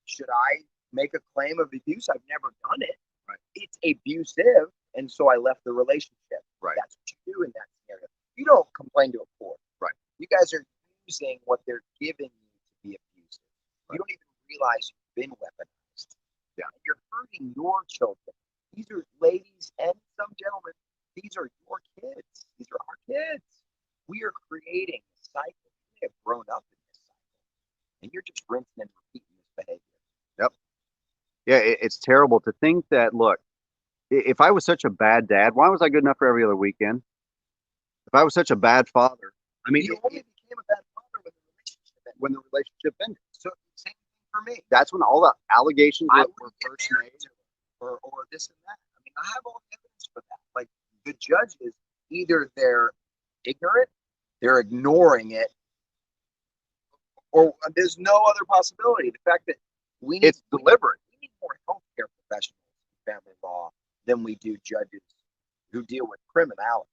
Should I make a claim of abuse? I've never done it. Right. It's abusive, and so I left the relationship. Right. That's what you do in that scenario. You don't complain to a court. Right. You guys are using what they're giving you to be abusive. Right. You don't even realize you've been weaponized. Yeah. And you're hurting your children. These are ladies and some gentlemen. These are your kids. These are our kids. We are creating a cycle. We have grown up in this cycle, and you're just rinsing and repeating this behavior. Yep. Yeah, it's terrible to think that. Look, if I was such a bad dad, why was I good enough for every other weekend? If I was such a bad father, I mean, you only became a bad father when the relationship ended. So same thing for me. That's when all the allegations were first made. Or this and that. I mean, I have all the evidence for that. Like, the judges, either they're ignorant, they're ignoring it, or there's no other possibility. The fact that It's deliberate. We need more healthcare professionals in family law than we do judges who deal with criminality.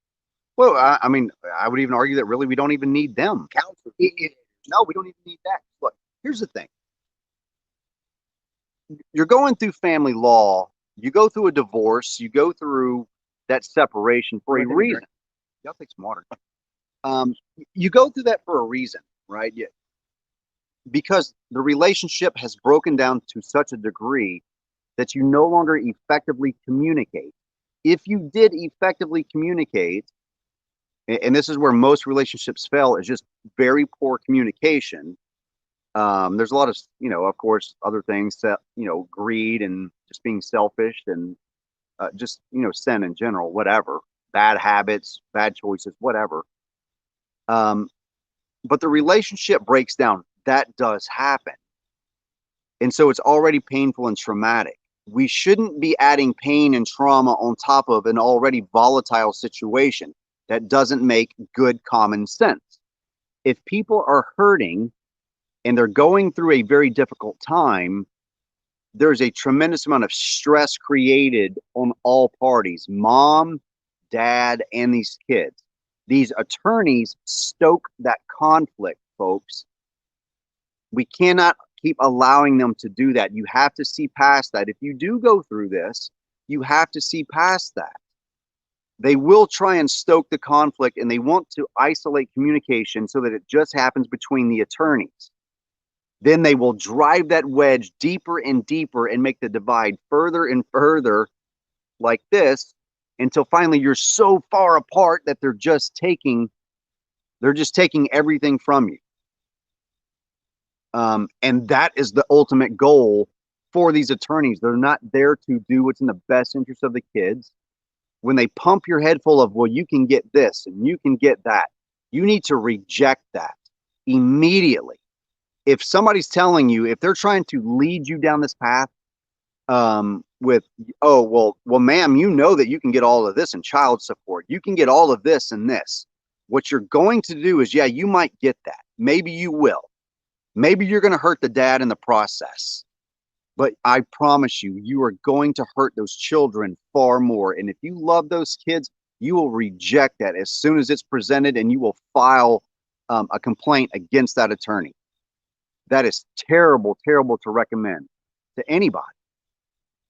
Well, I mean, I would even argue that really we don't even need them. Counselors. No, we don't even need that. Look, here's the thing. You're going through family law. You go through a divorce. You go through that separation for a reason. Y'all take some water. You go through that for a reason, right? Yeah. Because the relationship has broken down to such a degree that you no longer effectively communicate. If you did effectively communicate, and this is where most relationships fail, is just very poor communication. There's a lot of, of course, other things that, greed and just being selfish and just, sin in general, whatever, bad habits, bad choices, whatever. But the relationship breaks down. That does happen. And so it's already painful and traumatic. We shouldn't be adding pain and trauma on top of an already volatile situation. That doesn't make good common sense. If people are hurting and they're going through a very difficult time, there's a tremendous amount of stress created on all parties, mom, dad, and these kids. These attorneys stoke that conflict, folks. We cannot keep allowing them to do that. You have to see past that. If you do go through this, you have to see past that. They will try and stoke the conflict, and they want to isolate communication so that it just happens between the attorneys. Then they will drive that wedge deeper and deeper and make the divide further and further like this until finally you're so far apart that they're just taking everything from you. And that is the ultimate goal for these attorneys. They're not there to do what's in the best interest of the kids. When they pump your head full of, well, you can get this and you can get that, you need to reject that immediately. If somebody's telling you, if they're trying to lead you down this path with, oh, well, ma'am, you know that you can get all of this in child support. You can get all of this and this. What you're going to do is, yeah, you might get that. Maybe you will. Maybe you're going to hurt the dad in the process. But I promise you, you are going to hurt those children far more. And if you love those kids, you will reject that as soon as it's presented, and you will file a complaint against that attorney. That is terrible, terrible to recommend to anybody.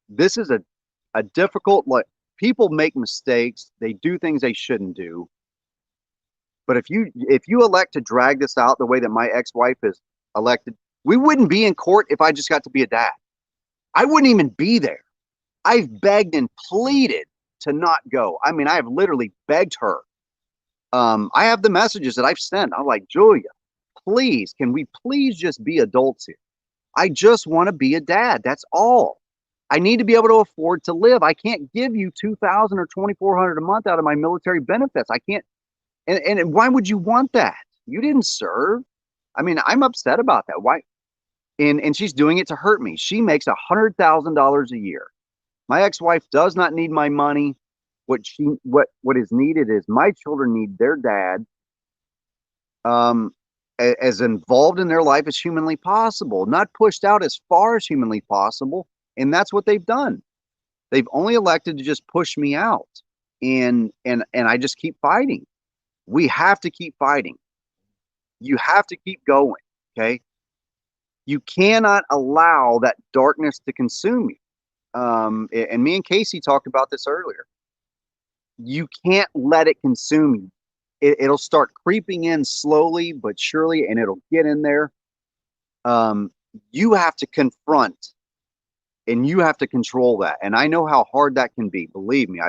This is a difficult, like, people make mistakes. They do things they shouldn't do. But if you elect to drag this out the way that my ex-wife has elected, we wouldn't be in court if I just got to be a dad. I wouldn't even be there. I've begged and pleaded to not go. I mean, I have literally begged her. I have the messages that I've sent. I'm like, Julia, please, can we please just be adults here? I just want to be a dad. That's all. I need to be able to afford to live. I can't give you 2,000 or 2,400 a month out of my military benefits. I can't. And why would you want that? You didn't serve. I mean, I'm upset about that. Why? And she's doing it to hurt me. She makes $100,000 a year. My ex-wife does not need my money. What is needed is my children need their dad um, as involved in their life as humanly possible, not pushed out as far as humanly possible. And that's what they've done. They've only elected to just push me out, and I just keep fighting. We have to keep fighting. You have to keep going. Okay. You cannot allow that darkness to consume you. And me and Casey talked about this earlier. You can't let it consume you. It'll start creeping in slowly but surely, and it'll get in there. You have to confront, and you have to control that. And I know how hard that can be. Believe me,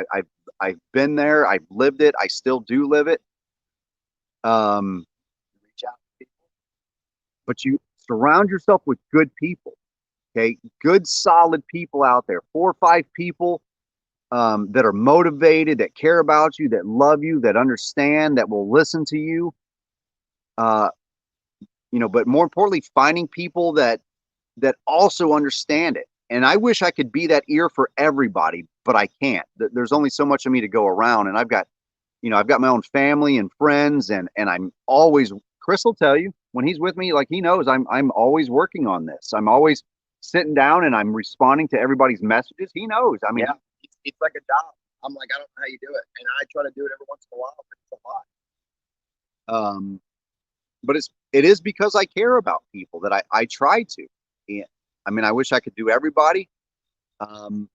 I've been there. I've lived it. I still do live it. Reach out to people, but you surround yourself with good people. Okay, good, solid people out there. 4 or 5 people that are motivated, that care about you, that love you, that understand, that will listen to you. Uh, but more importantly, finding people that also understand it. And I wish I could be that ear for everybody, but I can't. There's only so much of me to go around, and I've got my own family and friends, and I'm always. Chris will tell you when he's with me, like, he knows I'm always working on this. I'm always sitting down and I'm responding to everybody's messages. He knows. I mean, yeah, it's like a job. I'm like, I don't know how you do it, and I try to do it every once in a while, but it's a lot. But it is because I care about people that I try to. And I mean, I wish I could do everybody, um,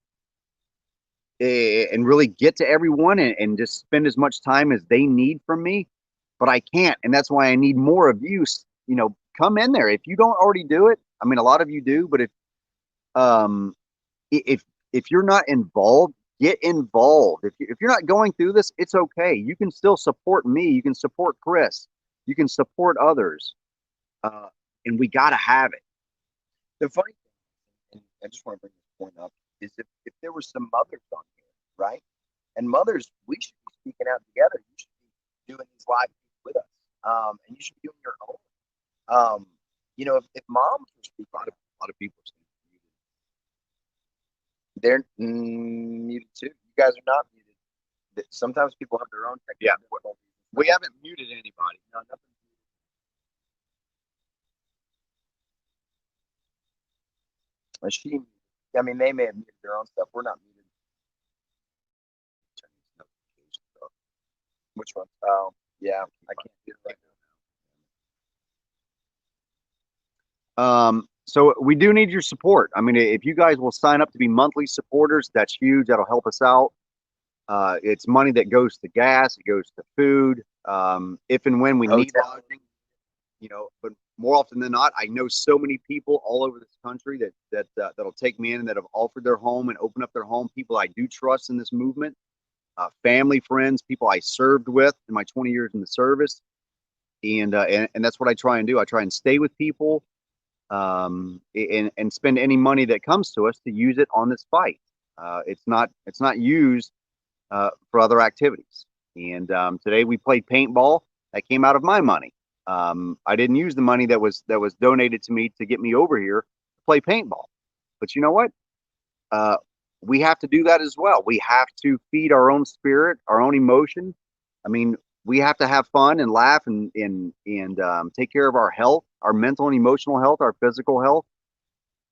and really get to everyone, and just spend as much time as they need from me, but I can't. And that's why I need more of you. Come in there. If you don't already do it, I mean, a lot of you do, but um, if you're not involved, get involved. If you're not going through this, it's okay. You can still support me. You can support Chris. You can support others. Uh, and we got to have it. The funny thing, and I just want to bring this point up, is if there were some mothers on here, right? And mothers, we should be speaking out together. You should be doing these live with us, and you should be doing your own. If moms were speaking, a lot of people are muted. They're muted too. You guys are not muted. Sometimes people have their own technical. Yeah, we haven't muted anybody. No, nothing. I mean, they may have muted their own stuff. We're not muted. Which one? Oh, yeah, I can't do it right now. So we do need your support. I mean, if you guys will sign up to be monthly supporters, that's huge. That'll help us out. It's money that goes to gas, it goes to food. If and when we need lodging, but more often than not, I know so many people all over this country that'll take me in, and that have offered their home and open up their home. People I do trust in this movement, family, friends, people I served with in my 20 years in the service, and that's what I try and do. I try and stay with people, and spend any money that comes to us to use it on this fight. It's not used for other activities. And today we played paintball. That came out of my money. I didn't use the money that was donated to me to get me over here to play paintball. But you know what? We have to do that as well. We have to feed our own spirit, our own emotion. I mean, we have to have fun and laugh and take care of our health, our mental and emotional health, our physical health.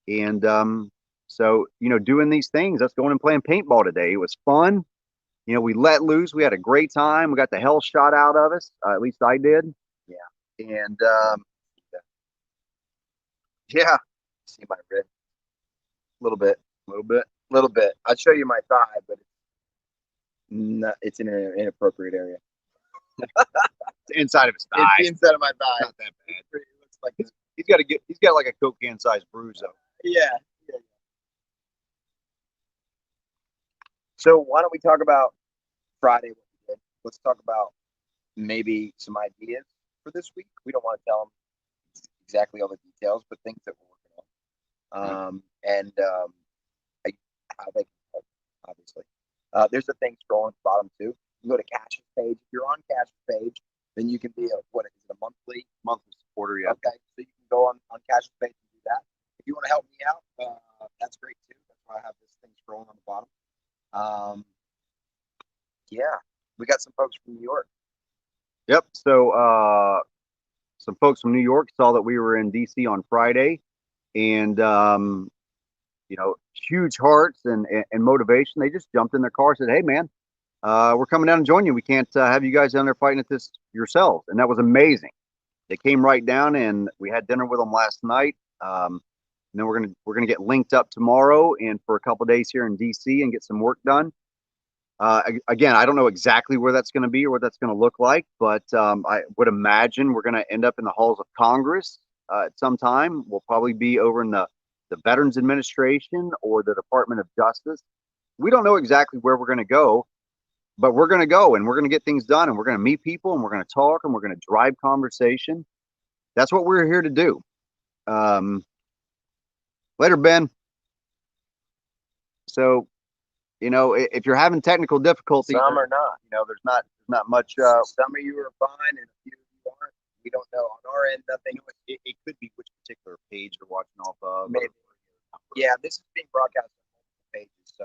And so, doing these things, us going and playing paintball today, it was fun. You know, we let loose. We had a great time. We got the hell shot out of us. At least I did. Yeah. And Yeah. See my rib? A little bit. a little bit. A little bit. I'll show you my thigh, but it's in an inappropriate area. It's inside of his thigh. It's the inside of my thigh. Not that bad. It looks like He's got like a Coke can sized bruise though. yeah. So why don't we talk about Friday? What we did? Let's talk about maybe some ideas for this week. We don't want to tell them exactly all the details, but things that we're working on. How they can help, obviously. There's a thing scrolling at the bottom too. You can go to Cash's page. If you're on Cash's page, then you can be a monthly supporter. Yeah. Okay, so you can go on Cash's page and do that. If you want to help me out, that's great too. That's why I have this thing scrolling on the bottom. Yeah, we got some folks from New York. Yep. So some folks from New York saw that we were in DC on Friday, and you know, huge hearts and motivation. They just jumped in their car, said, "Hey, man, we're coming down and join you. We can't have you guys down there fighting at this yourselves." And that was amazing. They came right down, and we had dinner with them last night. And then we're gonna get linked up tomorrow and for a couple days here in DC and get some work done. Again, I don't know exactly where that's going to be or what that's going to look like, but I would imagine we're going to end up in the halls of Congress at some time. We'll probably be over in the Veterans Administration or the Department of Justice. We don't know exactly where we're going to go, but we're going to go and we're going to get things done and we're going to meet people and we're going to talk and we're going to drive conversation. That's what we're here to do. Later, Ben. So, you know, if you're having technical difficulties, Some are not. you know, there's not much. Some of you are fine, and a few of you aren't. We don't know on our end. Nothing. It could be which particular page you're watching off of. Maybe. Yeah, this is being broadcast on multiple pages, so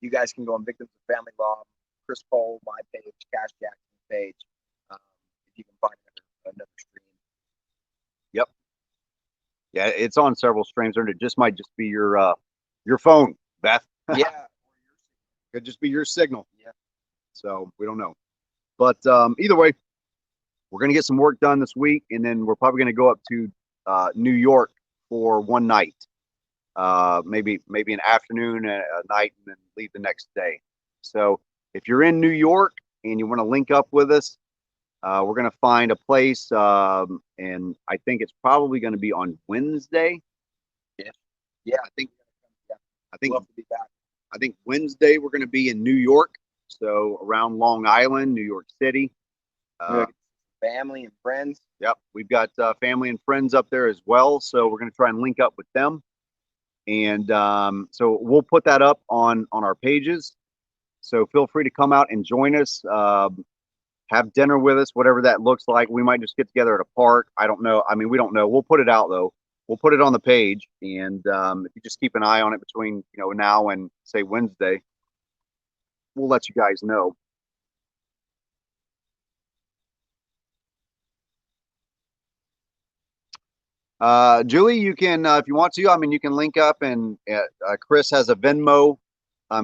you guys can go on Victims of Family Law, Chris Cole, my page, Cash Jackson's page. If you can find another stream. Yep. Yeah, it's on several streams, and it just might just be your phone, Beth. Yeah. Could just be your signal. Yeah. So we don't know. But either way, we're going to get some work done this week, and then we're probably going to go up to New York for one night, maybe an afternoon, a night, and then leave the next day. So if you're in New York and you want to link up with us, we're going to find a place, and I think it's probably going to be on Wednesday. Yeah, I think we'll have to be back. I think Wednesday we're going to be in New York, so around Long Island, New York City. Family and friends. Yep, we've got family and friends up there as well, so we're going to try and link up with them. And so we'll put that up on our pages. So feel free to come out and join us. Have dinner with us, whatever that looks like. We might just get together at a park. I don't know. I mean, we don't know. We'll put it out though. We'll put it on the page, and if you just keep an eye on it between now and say Wednesday, we'll let you guys know. Julie, you can if you want to. I mean, you can link up, and Chris has a Venmo,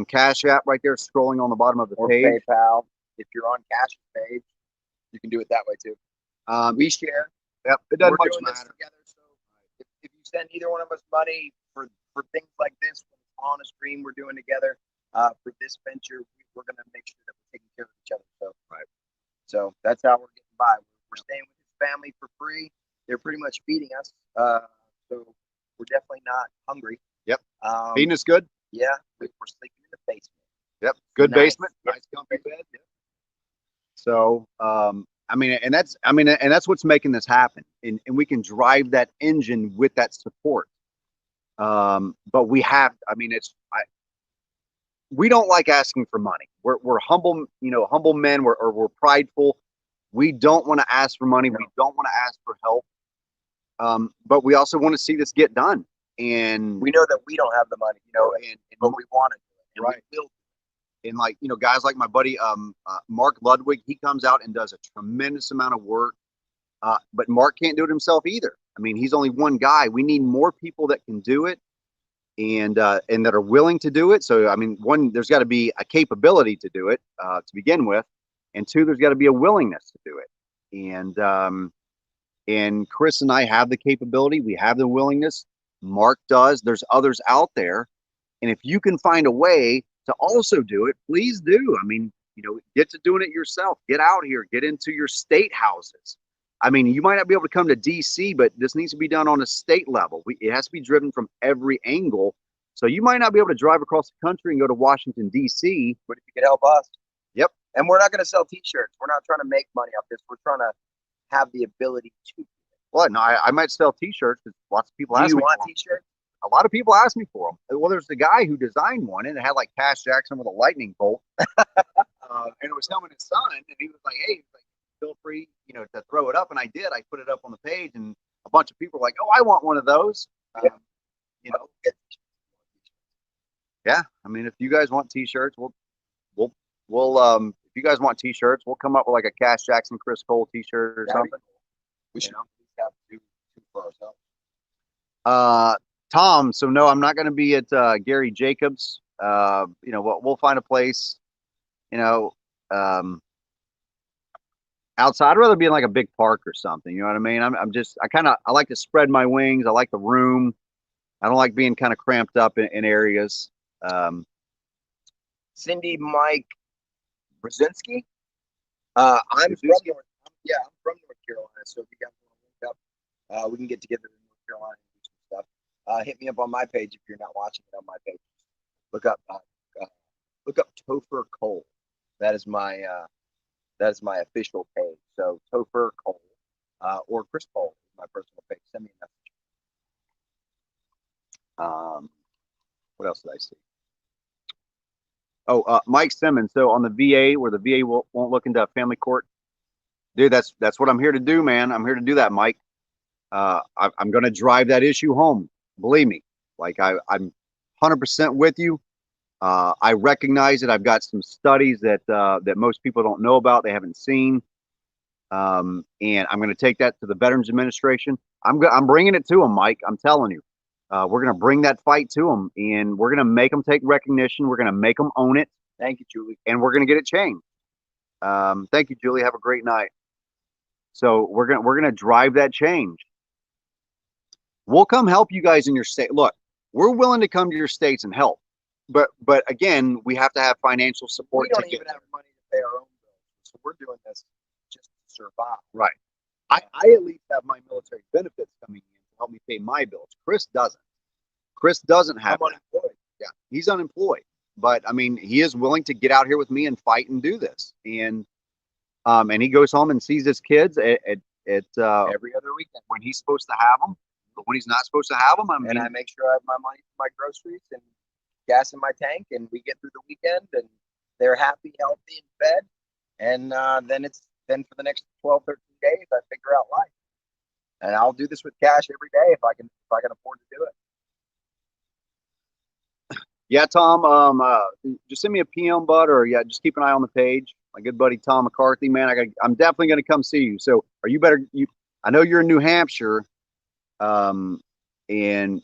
Cash App right there, scrolling on the bottom of the page. PayPal. If you're on Cash's page, you can do it that way too. We share. Yep, it doesn't We're much doing matter. this together, so if you send either one of us money for things like this on a stream we're doing together for this venture, we're going to make sure that we're taking care of each other. So right. So that's how we're getting by. We're staying with his family for free. They're pretty much feeding us, so we're definitely not hungry. Yep. Feeding is good. Yeah, we're sleeping in the basement. Yep. Good Nice. basement. Yep. Nice comfy bed. Yep. So, I mean, and that's what's making this happen. And we can drive that engine with that support. But we have, I mean, we don't like asking for money. We're humble, humble men. We're prideful. We don't want to ask for money. We don't want to ask for help. But we also want to see this get done. And we know that we don't have the money, but we want it. And right. We will. And guys like my buddy Mark Ludwig, he comes out and does a tremendous amount of work. But Mark can't do it himself either. I mean, he's only one guy. We need more people that can do it. and that are willing to do it. So, I mean, one, there's got to be a capability to do it to begin with, and two, there's got to be a willingness to do it. And Chris and I have the capability. We have the willingness. Mark does. There's others out there, and if you can find a way to also do it, please do. I mean, get to doing it yourself. Get out here. Get into your state houses. I mean, you might not be able to come to DC, but this needs to be done on a state level. It has to be driven from every angle. So you might not be able to drive across the country and go to Washington, DC. But if you could help us. Yep. And we're not going to sell T-shirts. We're not trying to make money off this. We're trying to have the ability to. Well, no, I might sell T-shirts because lots of people ask me. Do you want for them. T-shirts? A lot of people ask me for them. Well, there's the guy who designed one, and it had like Kash Jackson with a lightning bolt, and it was him and his son. And he was like, "Hey, feel free, to throw it up." And I did. I put it up on the page, and a bunch of people were like, "Oh, I want one of those." Yeah. Yeah. I mean, if you guys want T-shirts, we'll if you guys want T-shirts, we'll come up with like a Kash Jackson, Chris Cole T-shirt or something. Cool. We should have to do two for ourselves. Tom, so no, I'm not going to be at Gary Jacobs. We'll find a place, outside. I'd rather be in like a big park or something. You know what I mean? I like to spread my wings. I like the room. I don't like being kind of cramped up in areas. Cindy, Mike, Brzezinski. I'm from North. Yeah, I'm from North Carolina. So if you guys want to link up, we can get together in North Carolina and do some stuff. Hit me up on my page if you're not watching it on my page. Look up Topher Cole. That is my official page. So Topher Cole or Chris Cole, my personal page. Send me a message. What else did I see? Oh, Mike Simmons. So on the VA, where the VA won't look into family court, dude, that's what I'm here to do, man. I'm here to do that, Mike. I'm going to drive that issue home. Believe me, like I'm 100% with you. I recognize it. I've got some studies that most people don't know about. They haven't seen. And I'm going to take that to the Veterans Administration. I'm bringing it to them, Mike. I'm telling you. We're going to bring that fight to them, and we're going to make them take recognition. We're going to make them own it. Thank you, Julie. And we're going to get it changed. Thank you, Julie. Have a great night. So we're gonna drive that change. We'll come help you guys in your state. Look, we're willing to come to your states and help, but again, we have to have financial support. We don't even have money to pay our own bills, so we're doing this just to survive. Right. I at least have my military benefits coming in to help me pay my bills. Chris doesn't. Chris doesn't have. I'm unemployed. Yeah, he's unemployed, but I mean, he is willing to get out here with me and fight and do this. And he goes home and sees his kids at Every other weekend. when he's supposed to have them, but when he's not supposed to have them, And I make sure I have my money for my groceries and gas in my tank, and we get through the weekend, and they're happy, healthy, and fed. And then for the next 12, 13 days, I figure out life. And I'll do this with cash every day if I can afford to do it. Yeah, Tom. Just send me a PM, bud, or yeah, just keep an eye on the page. My good buddy Tom McCarthy, man. I'm definitely going to come see you. So, I know you're in New Hampshire, and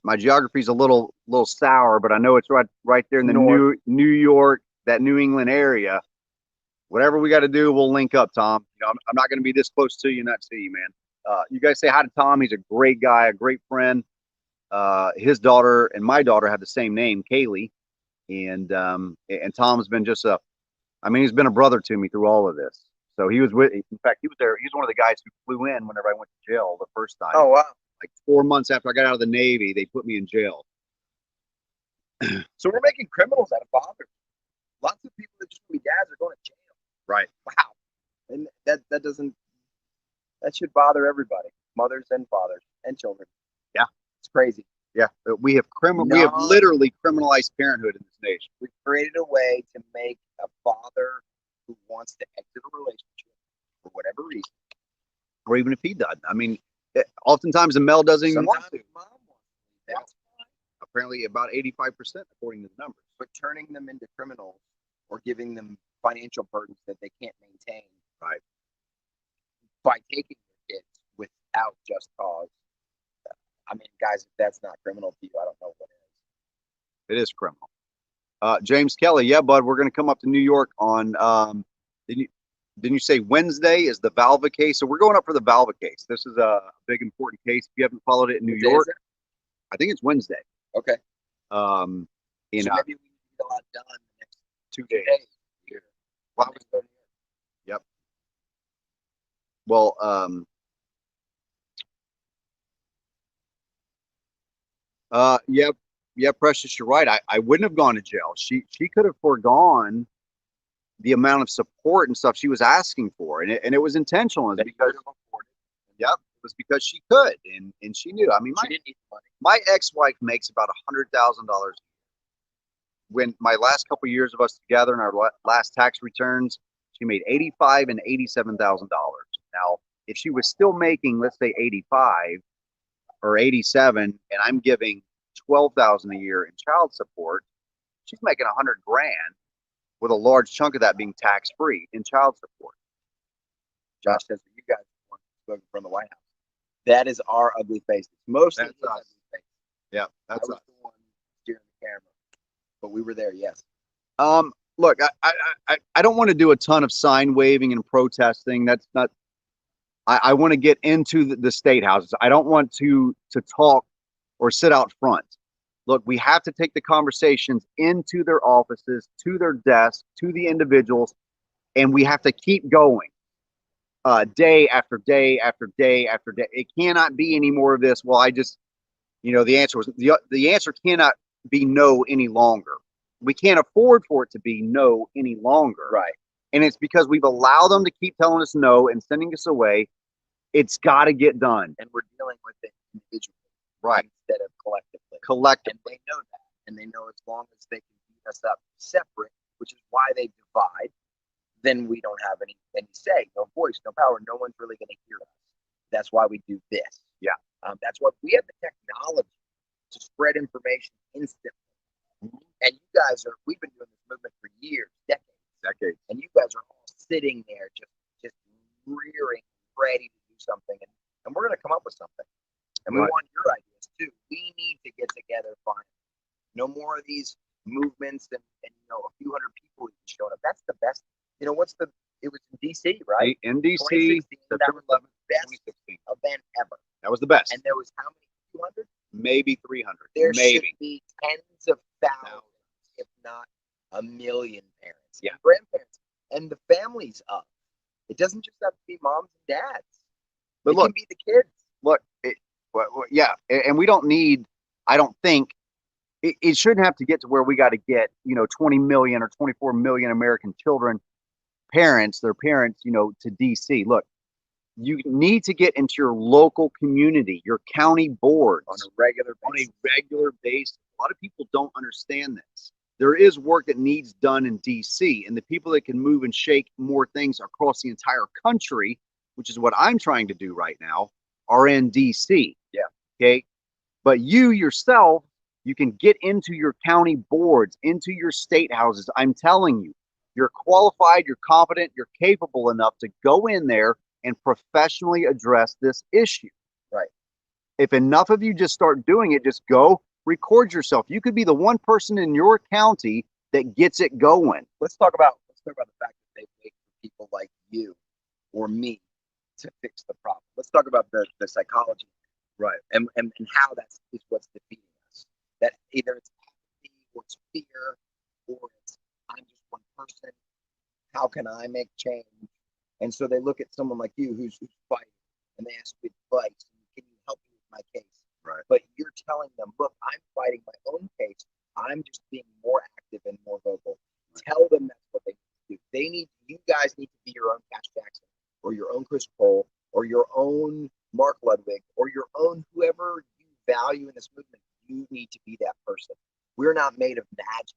my geography's a little sour, but I know it's right there in the New York, that New England area. Whatever we got to do, we'll link up, Tom. I'm not going to be this close to you and not see you, man. You guys say hi to Tom. He's a great guy, a great friend. His daughter and my daughter have the same name, Kaylee, and Tom's been he's been a brother to me through all of this. So in fact, he was there. He's one of the guys who flew in whenever I went to jail the first time. Oh, wow. Like 4 months after I got out of the Navy, they put me in jail. So we're making criminals out of fathers. Lots of people that just want to be dads are going to jail. Right. Wow. And that should bother everybody, mothers and fathers and children. Yeah. It's crazy. Yeah. We have literally criminalized parenthood in this nation. We've created a way to make a father who wants to exit a relationship for whatever reason. Or even if he doesn't. I mean, oftentimes the male doesn't even want to. Mom wants to. That's fine. Apparently about 85% according to the numbers. But turning them into criminals or giving them financial burdens that they can't maintain, right, by taking their kids without just cause. I mean, guys, if that's not criminal to you, I don't know what is. It is criminal. James Kelly, yeah, bud, we're going to come up to New York on. Didn't you say Wednesday is the Valva case? So we're going up for the Valva case. This is a big important case. If you haven't followed it in New What day is York, it? I think it's Wednesday. Okay. In So maybe we can get a lot done in the next 2 days. days. Wow. Yep. Well, yeah, Precious, you're right. I wouldn't have gone to jail. She could have foregone the amount of support and stuff she was asking for, and it was intentional. It's because yep, it was because she could, and she knew. I mean, She didn't need the money. my ex-wife makes about $100,000. When my last couple years of us together in our last tax returns, she made $85,000 and $87,000. Now, if she was still making, let's say, 85 or 87, and I'm giving 12,000 a year in child support, she's making 100 grand, with a large chunk of that being tax free in child support. Josh says that you guys want spoken from the White House. That is our ugly face. It's mostly That's his us. ugly face. Yeah, I that's was us. the one steering the camera, but we were there. Yes. Look, I don't want to do a ton of sign waving and protesting. That's not. I want to get into the state houses. I don't want to talk or sit out front. Look, we have to take the conversations into their offices, to their desks, to the individuals, and we have to keep going, day after day after day after day. It cannot be any more of this. Well, the answer was the answer cannot be no any longer. We can't afford for it to be no any longer. Right. And it's because we've allowed them to keep telling us no and sending us away. It's got to get done. And we're dealing with it individually, Right. instead of collectively. Collectively. And they know that. And they know as long as they can beat us up separate, which is why they divide, then we don't have any say, no voice, no power. No one's really going to hear us. That's why we do this. Yeah. That's what we have the technology to spread information instantly. And you guys we've been doing this movement for years, decades. And you guys are all sitting there just rearing, ready to do something. And we're going to come up with something. And we Right. want your ideas too. We need to get together, finally. No more of these movements and a few hundred people showing up. That's the best. It was in DC, right? In DC, 2016, that September was the 11th, best 2016. event ever. That was the best. And there was how many? 200? Maybe 300. There Maybe. should be tens of thousands, if not a million parents, Yeah. and grandparents, and the families up. It doesn't just have to be moms and dads. But it look, can be the kids. Look, yeah, and we don't need. I don't think it shouldn't have to get to where we got to get 20 million or 24 million American children, their parents, to DC. Look, you need to get into your local community, your county boards On a regular basis. A lot of people don't understand this. There is work that needs done in DC, and the people that can move and shake more things across the entire country, which is what I'm trying to do right now, are in DC. Yeah. Okay. But you yourself, you can get into your county boards, into your state houses. I'm telling you, you're qualified, you're competent, you're capable enough to go in there and professionally address this issue. Right. If enough of you just start doing it, just go record yourself. You could be the one person in your county that gets it going. Let's talk about the fact that they wait for people like you or me to fix the problem. Let's talk about the psychology, right? And how that's what's defeating us. That either it's apathy or it's fear or it's I'm just one person. How can I make change? And so they look at someone like you who's fighting, and they ask you advice. Can you help me with my case? Right. But you're telling them, look, I'm fighting my own case. I'm just being more active and more vocal. Right. Tell them that's what they need to do. You guys need to be your own Kash Jackson or your own Chris Cole or your own Mark Ludwig or your own whoever you value in this movement. You need to be that person. We're not made of magic.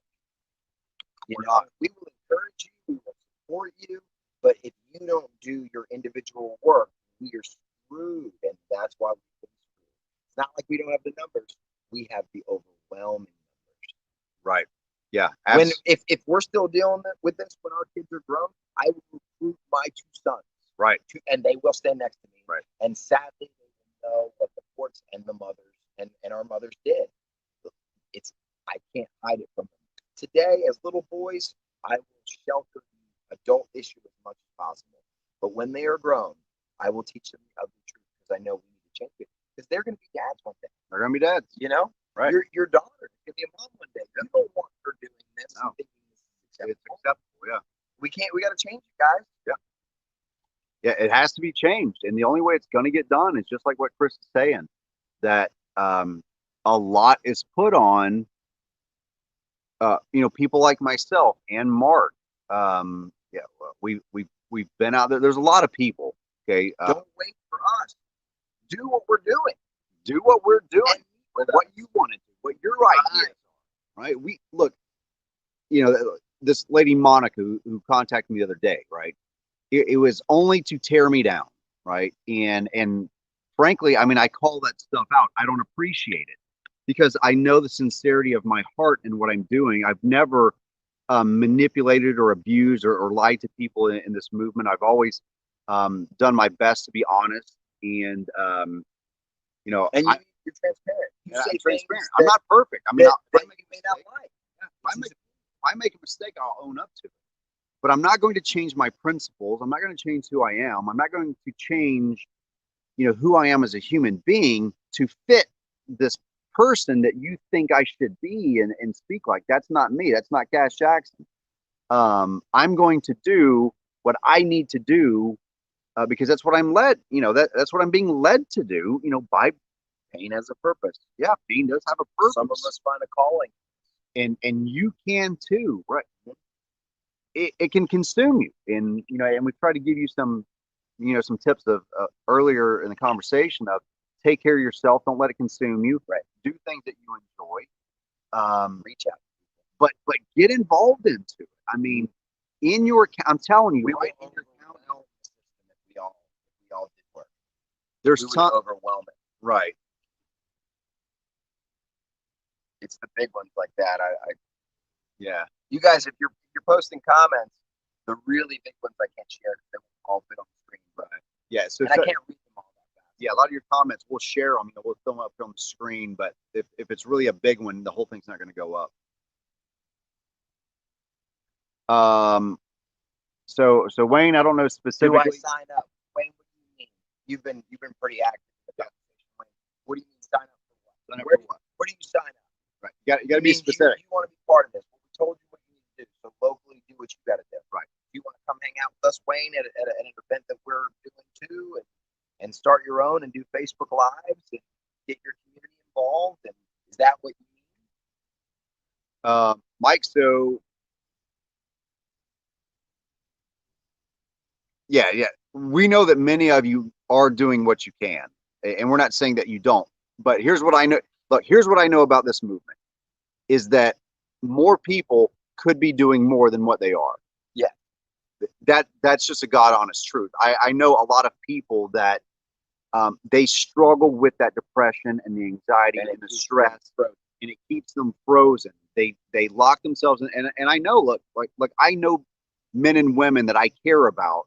We're not. We will encourage you. We will support you. But if you don't do your individual work, we are screwed. And that's why we've been screwed. It's not like we don't have the numbers. We have the overwhelming numbers. Right. Yeah. If we're still dealing with this when our kids are grown, I will recruit my two sons. Right. And they will stand next to me. Right. And sadly, they will know what the courts and the mothers and our mothers did. I can't hide it from them. Today, as little boys, I will shelter the adult issue as much as possible. But when they are grown, I will teach them the ugly truth because I know we need to change it. Because they're going to be dads one day. They're gonna be dads. You know, Right. Your daughter could be a mom one day. You don't want her doing this. No. And thinking this is It's acceptable. acceptable. Yeah. We can't. We got to change it, guys. Yeah, it has to be changed, and the only way it's going to get done is just like what Chris is saying, that a lot is put on, people like myself and Mark. Yeah, well, we've been out there. There's a lot of people. Okay, Don't wait for us. Do what we're doing. do what we're doing, And or what you want to do, what your ideas are. Right? We look. This lady Monica who contacted me the other day. Right? It was only to tear me down, right? And frankly, I mean, I call that stuff out. I don't appreciate it because I know the sincerity of my heart and what I'm doing. I've never manipulated or abused or lied to people in this movement. I've always done my best to be honest, and and you're transparent. You I'm say transparent. things I'm not perfect. I mean, that you may not like. if I make a mistake, I'll own up to it. But I'm not going to change my principles. I'm not going to change who I am. I'm not going to change, who I am as a human being to fit this person that you think I should be and speak like. That's not me. That's not Kash Jackson. I'm going to do what I need to do because that's what I'm led. That's what I'm being led to do. By pain has a purpose. Yeah, pain does have a purpose. Some of us find a calling, and you can too, right? It can consume you, and we try to give you some tips of earlier in the conversation of take care of yourself, don't let it consume you, right? Do things that you enjoy, reach out, but get involved into it. I mean, I'm telling you, right in your county, we all did work. There's tons overwhelming, right? It's the big ones like that. Yeah. You guys, if you're posting comments, the really big ones I can't share because they won't all fit on the screen. But yeah, so I can't read them all that fast. Yeah, a lot of your comments we'll share them. We'll film up on the screen, but if it's really a big one, the whole thing's not going to go up. So Wayne, I don't know specifically. Do I sign up, Wayne? What do you mean? You've been pretty active in the conversation, Wayne. What do you mean sign up for what? Sign up for what? Where do you sign up? Right, you got to be specific. You want to be part of this? Well, we told you what you need to do. So locally, do what you got to do. Right. You want to come hang out with us, Wayne, at an event that we're doing too, and start your own and do Facebook Lives and get your community involved. And is that what you mean? Mike, so yeah, we know that many of you are doing what you can, and we're not saying that you don't. But here's what I know. Look, here's what I know about this movement is that more people could be doing more than what they are. Yeah. That's just a God honest truth. I know a lot of people that they struggle with that depression and the anxiety and the stress, and it keeps them frozen. They lock themselves in, and I know, look, like I know men and women that I care about,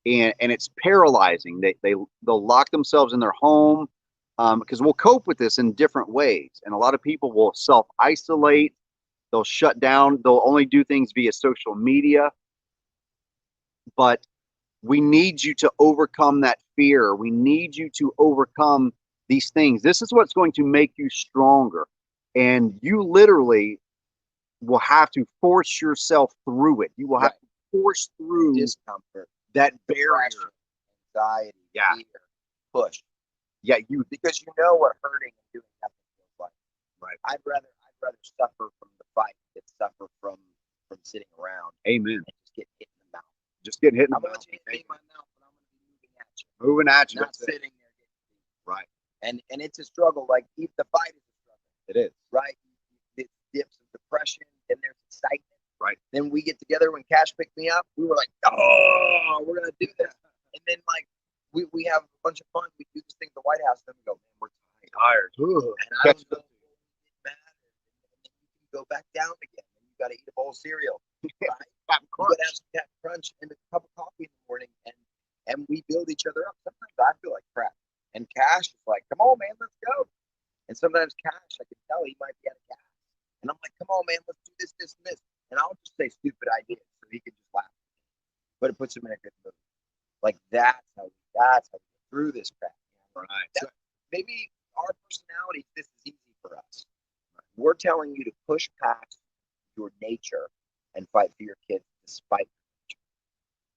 and it's paralyzing. They'll lock themselves in their home because we'll cope with this in different ways, and a lot of people will self-isolate. They'll shut down. They'll only do things via social media. But we need you to overcome that fear. We need you to overcome these things. This is what's going to make you stronger. And you literally will have to force yourself through it. You will have to force through discomfort, that barrier, anxiety, fear, push. Yeah, because you know what hurting and doing nothing feels like. Right. I'd rather suffer from the fight than suffer from sitting around. Amen. And just get hit in the mouth. Just get hit in the mouth. I'm going to hit my mouth, but I'm going to be moving at you. Moving at you. Not sitting there getting beat. Right. And it's a struggle. Like the fight is a struggle. It is. Right. It dips of depression, and there's excitement. Right. Then we get together when Kash picked me up. We were like, oh, we're going to do this. And then we have a bunch of fun. We do this thing at the White House. Then we go, man, we're tired. Ooh, and I don't know. And then you can go back down again. And you got to eat a bowl of cereal. Right? You got to have some Captain Crunch and a cup of coffee in the morning. And we build each other up. Sometimes I feel like crap. And Kash is like, come on, man, let's go. And sometimes Kash, I can tell he might be out of gas. And I'm it puts them in a good mood. Like that's how we get through this crap. Right. So maybe our personalities, this is easy for us. We're telling you to push past your nature and fight for your kids despite your nature.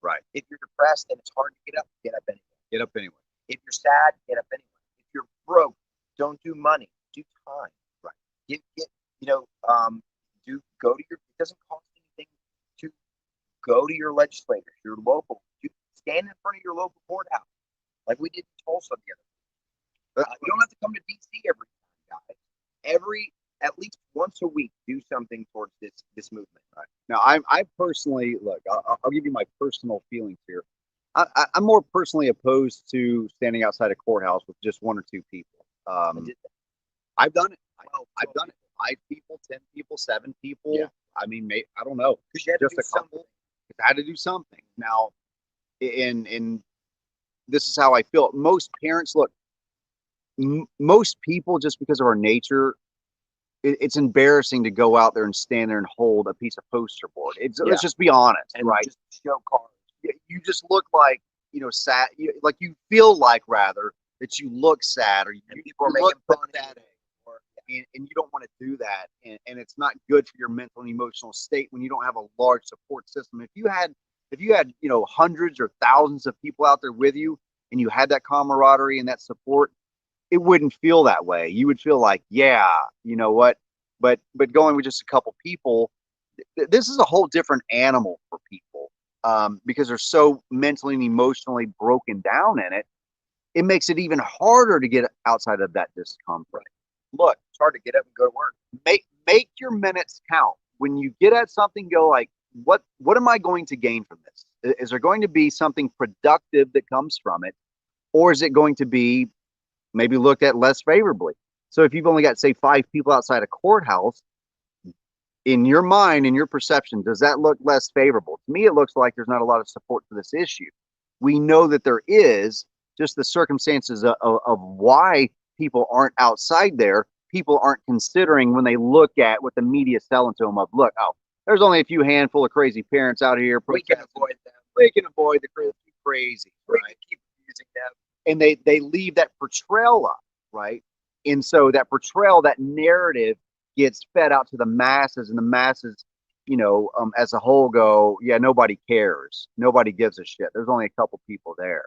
Right. If you're depressed and it's hard to get up anyway. Get up anyway. If you're sad, get up anyway. If you're broke, don't do money, do time. Right. Get go to your. It doesn't cost anything to go to your legislators, your local. Stand in front of your local courthouse, like we did in Tulsa the other day. You don't have to come to DC every time, guys. At least once a week, do something towards this movement. Right. Now, I personally look. I'll give you my personal feelings here. I'm more personally opposed to standing outside a courthouse with just 1 or 2 people. I've done it. I've done it. 5 people, 10 people, 7 people. Yeah. I mean, I don't know. Because you had to do something. I had to do something. Now, in this is how I feel. Most parents look. Most people, just because of our nature, it's embarrassing to go out there and stand there and hold a piece of poster board. Let's just be honest, and right? Just show cards. You just look like, sad. Like you feel like rather that you look sad, or you people are look making fun pathetic, and you don't want to do that, and it's not good for your mental and emotional state when you don't have a large support system. If you had hundreds or thousands of people out there with you, and you had that camaraderie and that support, it wouldn't feel that way. You would feel like, yeah, you know what? But going with just a couple people, this is a whole different animal for people, because they're so mentally and emotionally broken down in it. It makes it even harder to get outside of that discomfort. Look, it's hard to get up and go to work. Make your minutes count. When you get at something, go like, what am I going to gain from this? Is there going to be something productive that comes from it? Or is it going to be maybe looked at less favorably? So if you've only got, say, 5 people outside a courthouse, in your mind, in your perception, does that look less favorable? To me, it looks like there's not a lot of support for this issue. We know that there is, just the circumstances of why people aren't outside there. People aren't considering when they look at what the media is selling to them of, look, there's only a few handful of crazy parents out here. We can avoid them. We can avoid the crazy. We can keep using them. And they leave that portrayal up, right? And so that portrayal, that narrative gets fed out to the masses, and the masses, as a whole go, yeah, nobody cares. Nobody gives a shit. There's only a couple people there.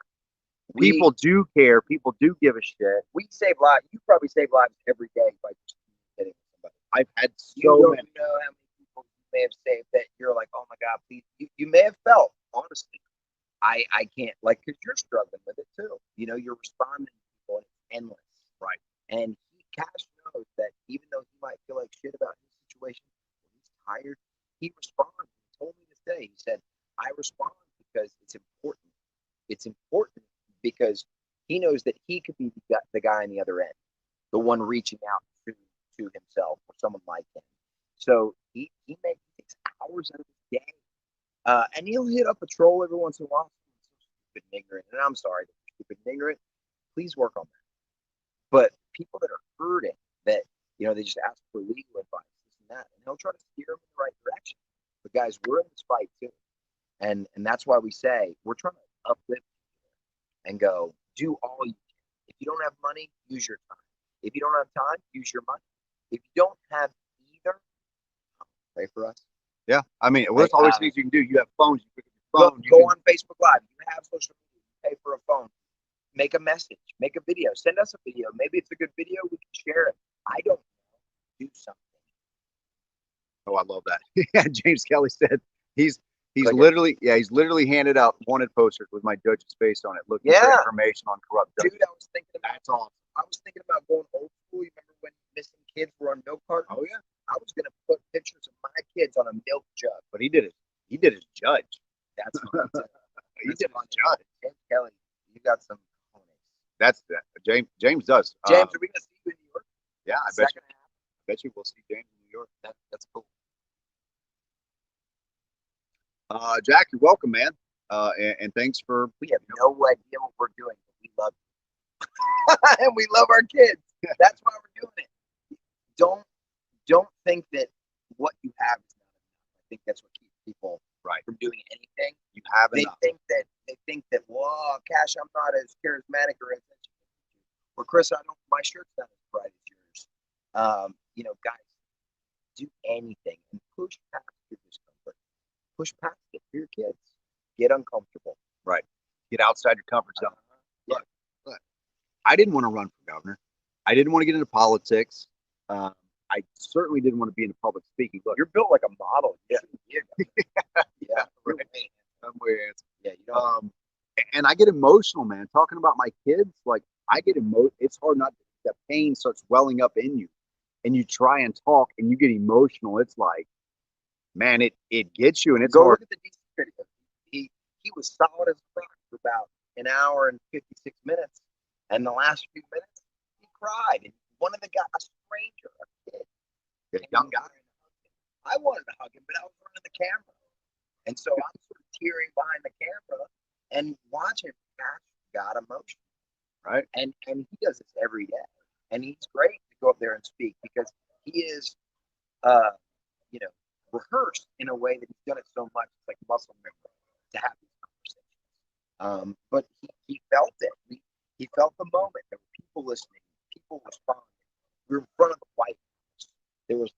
People do care. People do give a shit. We save lives. You probably save lives every day by just communicating with somebody. I've had so many. You know how many people you may have saved that you're like, oh my God, please. You may have felt, honestly, I can't, like, because you're struggling with it too. You're responding to people and it's endless. Right. And Cash knows that even though he might feel like shit about his situation, he's tired, he responds. He told me this day, he said, I respond because it's important. It's important because he knows that he could be the guy on the other end, the one reaching out to himself or someone like him. So he takes hours out of his day. And he'll hit up a troll every once in a while. Stupid and ignorant. And I'm sorry, stupid and ignorant. Please work on that. But people that are hurting, that, they just ask for legal advice, this and that, and he'll try to steer them in the right direction. But guys, we're in this fight too. And that's why we say we're trying to uplift and go, do all you can. If you don't have money, use your time. If you don't have time, use your money. If you don't have either, pray for us. Yeah, I mean, there's always things you can do. You have phones. You pick up your phone. Go on Facebook Live. You have social media. You pay for a phone. Make a message. Make a video. Send us a video. Maybe it's a good video. We can share it. I don't know. Do something. Oh, I love that. Yeah, James Kelly said he's literally handed out wanted posters with my judge's face on it, looking for information on corrupt judges. Dude, I was thinking about that's awesome. I was thinking about going old school. You remember when missing kids were on milk cartons? Oh yeah. I was gonna put pictures of my kids on a milk jug. But he did his judge. That's fun. He did his judge. James Kelly, you got some. That's that. James does. James, are we gonna see you in New York? Yeah, I bet you we'll see James in New York. That's cool. Jack, you're welcome, man. And thanks for. We have no idea what we're doing, but we love you. And we love our kids. That's why we're doing it. Don't think that what you have is not enough. I think that's what keeps people from doing anything. You have they enough. think that well, Cash, I'm not as charismatic or as or Chris, I don't. My shirt's not as bright as yours. Guys, do anything and push past your discomfort. Push past it for your kids. Get uncomfortable. Right. Get outside your comfort zone. Yeah. Look, I didn't want to run for governor. I didn't want to get into politics. I certainly didn't want to be into public speaking. Look, You're built like a model. Yeah. yeah, right. I'm way handsome. Yeah, you don't. And I get emotional, man, talking about my kids. Like I get emotional. It's hard not. The pain starts welling up in you, and you try and talk, and you get emotional. It's like, man, it gets you, and it's Go hard. look at the DC video. He was solid as a rock for about an hour and 56 minutes, and the last few minutes he cried. And one of the guys, a stranger, a kid, A young guy. I wanted to hug him, but I was running the camera, and so I'm sort of tearing behind the camera and watching. Cash got emotional, Right. and he does this every day, and he's great to go up there and speak because he is, uh, rehearsed in a way that he's done it so much. It's like muscle memory to have these conversations. But he felt it. He felt the moment. There were people listening, people responding. We were in front of the White House. There was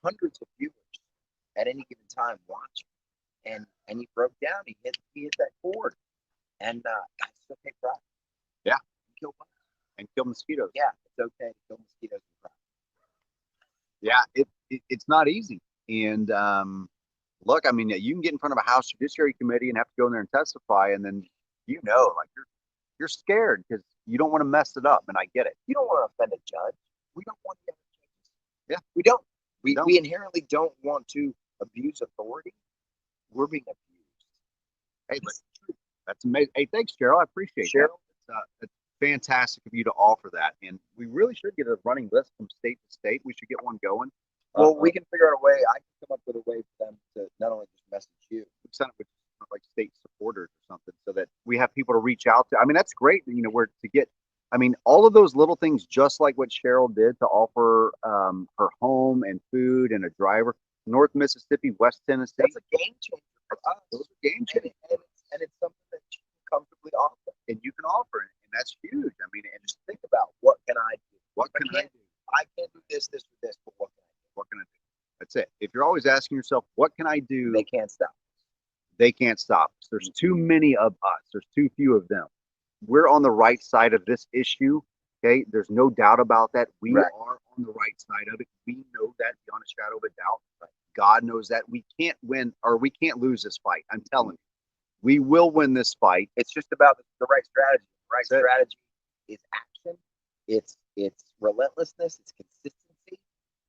hundreds of viewers at any given time watching, and he broke down. He hit that chord, and guys, it's okay, cry. Yeah. Kill bugs. And kill mosquitoes. Yeah, it's okay to kill mosquitoes and cry. Yeah, it's not easy. And look, I mean, you can get in front of a House Judiciary Committee and have to go in there and testify, and then like you're scared because you don't want to mess it up. And I get it. You don't want to offend a judge. We don't want to. Yeah, we don't. don't. We inherently don't want to abuse authority. We're being abused. Hey, but that's amazing. Hey, thanks, Cheryl. I appreciate Cheryl? that. It's fantastic of you to offer that, and we really should get a running list from state to state. We should get one going. Well, we can figure out a way. I can come up with a way for them to not only just message you, send it with like state supporters or something, so that we have people to reach out to. I mean, that's great. Where to get. I mean, all of those little things, just like what Cheryl did to offer her home and food and a driver. North Mississippi, West Tennessee. That's a game changer for us. Those are game changers, and it's something that you can comfortably offer, and you can offer it, and that's huge. I mean, and just think about what can I do? What can I do? I can't do this, or this, but what can I do? What can I do? That's it. If you're always asking yourself, what can I do? They can't stop. They can't stop us. There's too many of us. There's too few of them. We're on the right side of this issue. Okay. There's no doubt about that. We are on the right side of it. We know that beyond a shadow of a doubt. God knows that. We can't win or we can't lose this fight. I'm telling you. We will win this fight. It's just about the right strategy. The right strategy is action. It's relentlessness. It's consistency.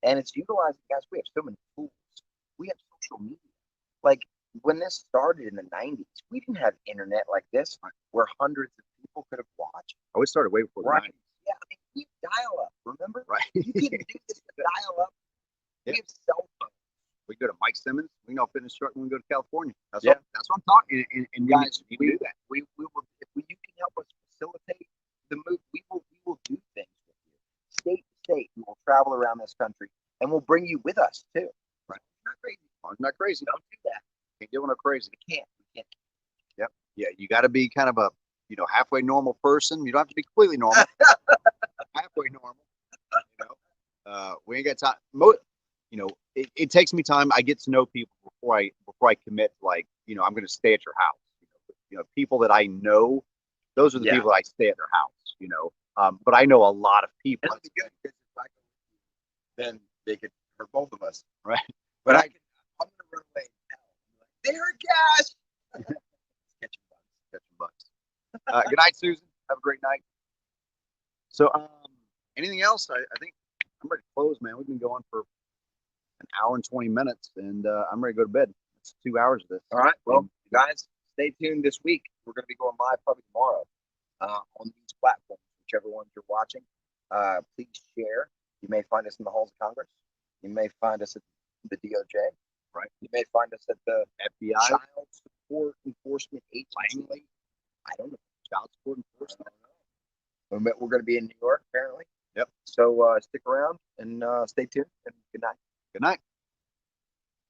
And it's utilizing, guys, we have so many tools. We have social media. Like when this started in the 90s, we didn't have internet like this where hundreds of people could have watched. Oh, it started way before the 90s. Yeah, I mean, we have dial-up, remember? Right. You couldn't do this with dial-up. Yeah. We have cell phones. We go to Mike Simmons. We know fitness truck when we go to California. That's Yeah. that's what I'm talking. And guys, you do that. We will. If you can help us facilitate the move, we will do things with you, state to state. We will travel around this country, and we'll bring you with us too. Right? Not crazy. I'm not crazy. Don't do that. Can't do no crazy. We can't. Yep. Yeah. You got to be kind of a halfway normal person. You don't have to be completely normal. Halfway normal. We ain't got time. It takes me time. I get to know people before I commit. Like, I'm going to stay at your house. People that I know, those are the people that I stay at their house. But I know a lot of people. That's good because if I go with you, then they could hurt both of us, right? But I'm going to run away now. There, Cash. Catching bugs. Good night, Susan. Have a great night. So, anything else? I think I'm ready to close, man. We've been going for an hour and 20 minutes, and I'm ready to go to bed. It's 2 hours of this. All right. Well, guys, stay tuned this week. We're going to be going live probably tomorrow on these platforms, whichever ones you're watching. Please share. You may find us in the halls of Congress. You may find us at the DOJ. Right. You may find us at the FBI. Child Support Enforcement Agency. I don't know. Child Support Enforcement. We're going to be in New York, apparently. Yep. So stick around and stay tuned. And good night. Good night.